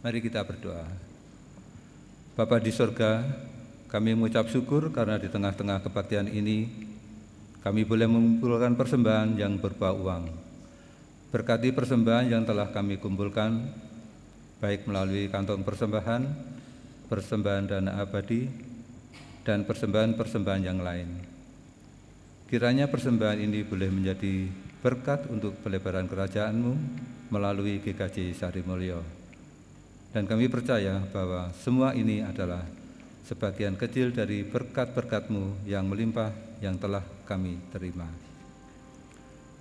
Speaker 6: Mari kita berdoa. Bapa di sorga, kami mengucap syukur karena di tengah-tengah kebaktian ini kami boleh mengumpulkan persembahan yang berupa uang. Berkati persembahan yang telah kami kumpulkan, baik melalui kantong persembahan, persembahan dana abadi, dan persembahan-persembahan yang lain. Kiranya persembahan ini boleh menjadi berkat untuk pelebaran kerajaan-Mu melalui GKJ Sarimulyo. Dan kami percaya bahwa semua ini adalah sebagian kecil dari berkat-berkat-Mu yang melimpah yang telah kami terima.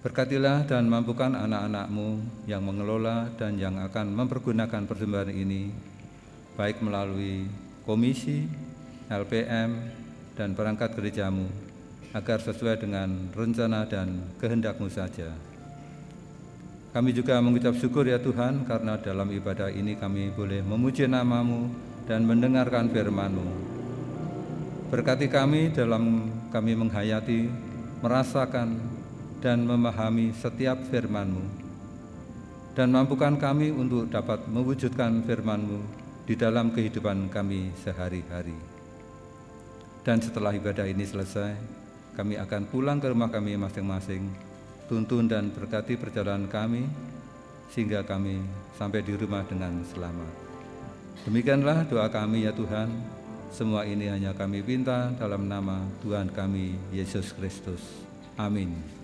Speaker 6: Berkatilah dan mampukan anak-anak-Mu yang mengelola dan yang akan mempergunakan persembahan ini, baik melalui komisi, LPM, dan perangkat gereja-Mu, agar sesuai dengan rencana dan kehendak-Mu saja. Kami juga mengucap syukur ya Tuhan, karena dalam ibadah ini kami boleh memuji nama-Mu dan mendengarkan firman-Mu. Berkati kami dalam kami menghayati, merasakan, dan memahami setiap firman-Mu. Dan mampukan kami untuk dapat mewujudkan firman-Mu di dalam kehidupan kami sehari-hari. Dan setelah ibadah ini selesai, kami akan pulang ke rumah kami masing-masing. Tuntun dan berkati perjalanan kami, sehingga kami sampai di rumah dengan selamat. Demikianlah doa kami ya Tuhan. Semua ini hanya kami minta dalam nama Tuhan kami, Yesus Kristus. Amin.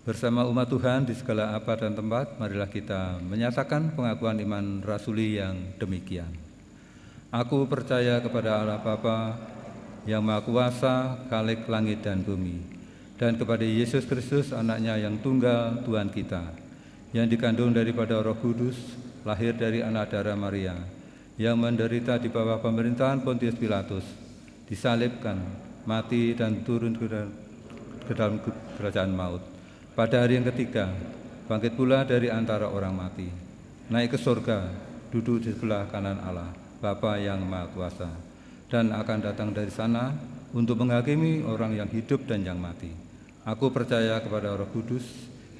Speaker 6: Bersama umat Tuhan di segala apa dan tempat, marilah kita menyatakan pengakuan iman rasuli yang demikian. Aku percaya kepada Allah Bapa yang Maha Kuasa, Khalik langit dan bumi, dan kepada Yesus Kristus, anaknya yang tunggal Tuhan kita, yang dikandung daripada Roh Kudus, lahir dari anak darah Maria, yang menderita di bawah pemerintahan Pontius Pilatus, disalibkan, mati dan turun ke dalam kerajaan maut. Pada hari yang ketiga, bangkit pula dari antara orang mati, naik ke surga, duduk di sebelah kanan Allah, Bapa yang Maha Kuasa, dan akan datang dari sana untuk menghakimi orang yang hidup dan yang mati. Aku percaya kepada Roh Kudus,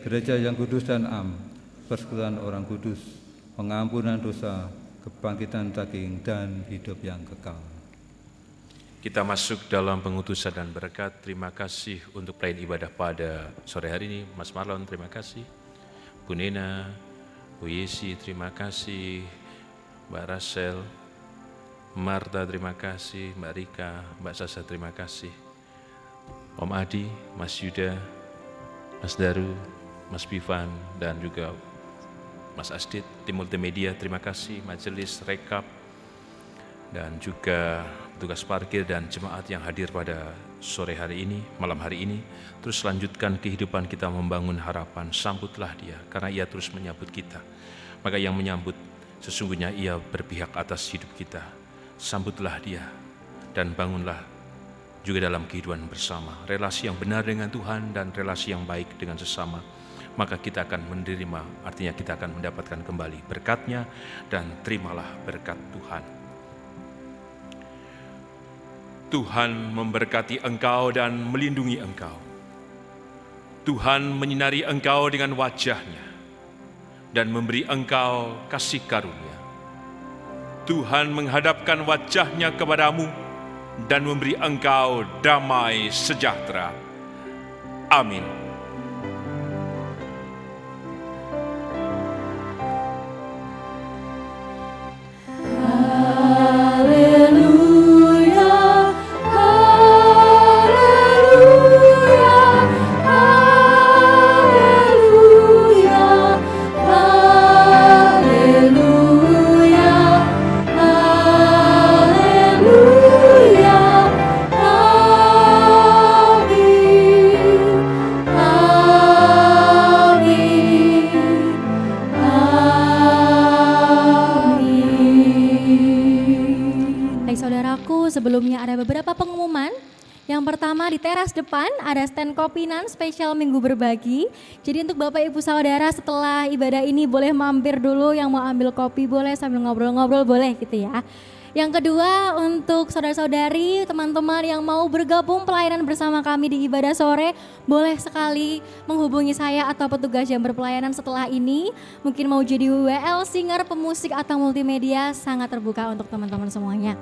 Speaker 6: gereja yang kudus dan am, persekutuan orang kudus, pengampunan dosa, kebangkitan daging, dan hidup yang kekal.
Speaker 3: Kita masuk dalam pengutusan dan berkat. Terima kasih untuk pelayan ibadah pada sore hari ini. Mas Marlon, terima kasih. Bu Nena, Bu Yesi, terima kasih. Mbak Rasel, Marta, terima kasih. Mbak Rika, Mbak Sasa, terima kasih. Om Adi, Mas Yuda, Mas Daru, Mas Bivan, dan juga Mas Asdit, tim multimedia, terima kasih. Majelis Rekap, dan juga tugas parkir dan jemaat yang hadir pada sore hari ini, malam hari ini. Terus lanjutkan kehidupan kita membangun harapan, sambutlah Dia, karena Ia terus menyambut kita. Maka yang menyambut, sesungguhnya Ia berpihak atas hidup kita. Sambutlah Dia, dan bangunlah juga dalam kehidupan bersama, relasi yang benar dengan Tuhan dan relasi yang baik dengan sesama. Maka kita akan menerima, artinya kita akan mendapatkan kembali berkat-Nya, dan terimalah berkat Tuhan. Tuhan memberkati engkau dan melindungi engkau. Tuhan menyinari engkau dengan wajah-Nya dan memberi engkau kasih karunia. Tuhan menghadapkan wajah-Nya kepadamu dan memberi engkau damai sejahtera. Amin.
Speaker 2: Sebelumnya ada beberapa pengumuman Yang pertama di teras depan ada stand Kopinan spesial Minggu Berbagi. Jadi untuk Bapak Ibu Saudara setelah ibadah ini boleh mampir dulu, yang mau ambil kopi boleh, sambil ngobrol-ngobrol boleh gitu ya. Yang kedua untuk saudara-saudari, teman-teman yang mau bergabung pelayanan bersama kami di ibadah sore, boleh sekali menghubungi saya atau petugas yang berpelayanan setelah ini. Mungkin mau jadi WL, singer, pemusik atau multimedia, sangat terbuka untuk teman-teman semuanya.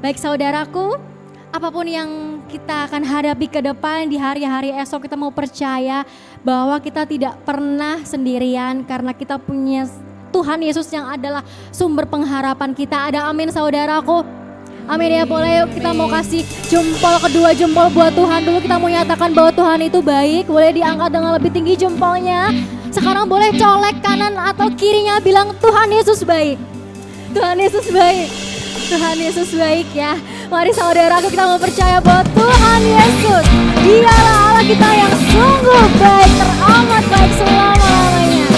Speaker 2: Baik saudaraku, apapun yang kita akan hadapi ke depan di hari-hari esok, kita mau percaya bahwa kita tidak pernah sendirian karena kita punya Tuhan Yesus yang adalah sumber pengharapan kita. Ada amin saudaraku? Amin ya, boleh yuk kita mau kasih jempol, kedua jempol buat Tuhan dulu. Kita mau nyatakan bahwa Tuhan itu baik, boleh diangkat dengan lebih tinggi jempolnya. Sekarang boleh colek kanan atau kirinya bilang Tuhan Yesus baik. Tuhan Yesus baik, Tuhan Yesus baik ya. Mari saudaraku kita mau percaya bahwa Tuhan Yesus Dialah Allah kita yang sungguh baik, teramat baik selama-lamanya.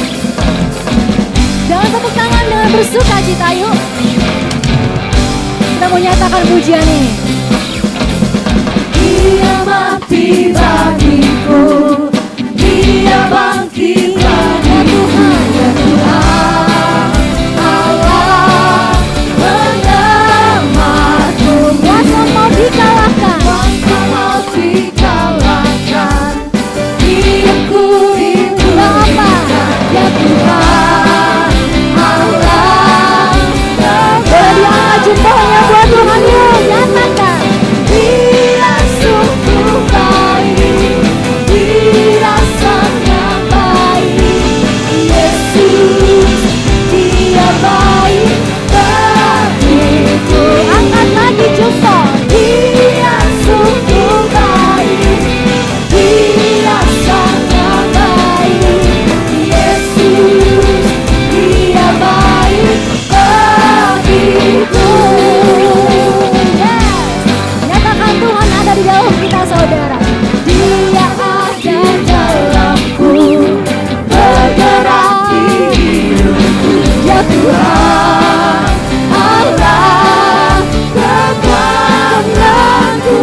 Speaker 2: Jangan tepuk tangan dengan bersuka cita yuk. Kita mau nyatakan pujian ini.
Speaker 5: Dia mati bagiku, Dia bangkitkan ya Tuhan, ya Tuhan Allah menyelamatku.
Speaker 2: Kuasa mau dikalahkan,
Speaker 5: Kuasa mau dikalahkan, hidupku
Speaker 2: apa?
Speaker 5: ya Tuhan.
Speaker 2: Jempolnya buat Tuhan yuk, nyatakan.
Speaker 5: Dia sungguh baik, Dia sangat baik. Yesus, Dia baik bagiku.
Speaker 2: Angkat lagi jempol.
Speaker 5: Dia sungguh baik, Dia sangat baik. Yesus, Dia baik bagiku.
Speaker 2: Nyatakan Tuhan ada di dalam kita saudara.
Speaker 5: Dia ada dalamku, bergerak di hidupku, ya Tuhan Allah kekuatanku.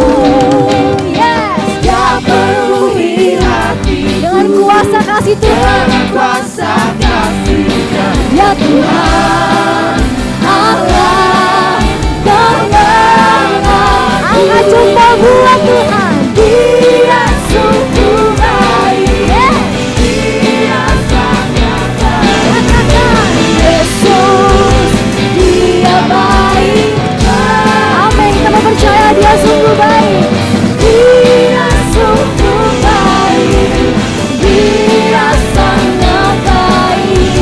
Speaker 2: Yes,
Speaker 5: Dia penuhi hati
Speaker 2: dengan kuasa kasih Tuhan,
Speaker 5: dengan kuasa kasih-Nya, ya Tuhan Allah kemenanganku.
Speaker 2: angkat jempol buat Tuhan.
Speaker 5: Dia sungguh baik, Dia sangat baik.
Speaker 2: Nyatakan.
Speaker 5: Yesus, Dia baik.
Speaker 2: Amin, kita mau percaya Dia sungguh baik.
Speaker 5: Dia sungguh baik, Dia sangat baik.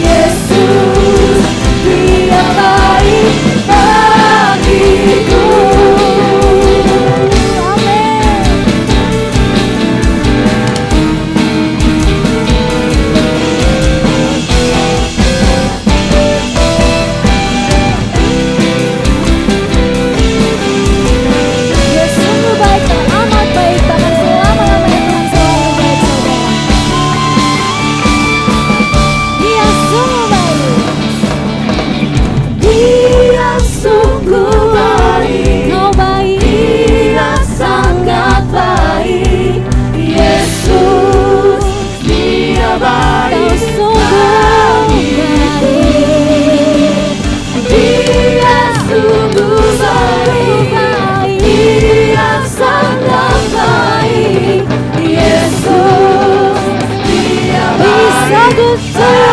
Speaker 5: Yesus, Dia baik bagiku.
Speaker 2: Dia sungguh baik dan amat baik, bahkan selama-lamanya Tuhan selalu baik saudara. Dia sungguh baik.
Speaker 5: Dia sungguh baik,
Speaker 2: Kau baik.
Speaker 5: Dia sangat baik. Yesus, Dia
Speaker 2: Kau
Speaker 5: baik
Speaker 2: sungguh
Speaker 5: bagiku. Dia sungguh baik, Dia sangat baik. Yesus, Dia
Speaker 2: bisa
Speaker 5: baik
Speaker 2: betul.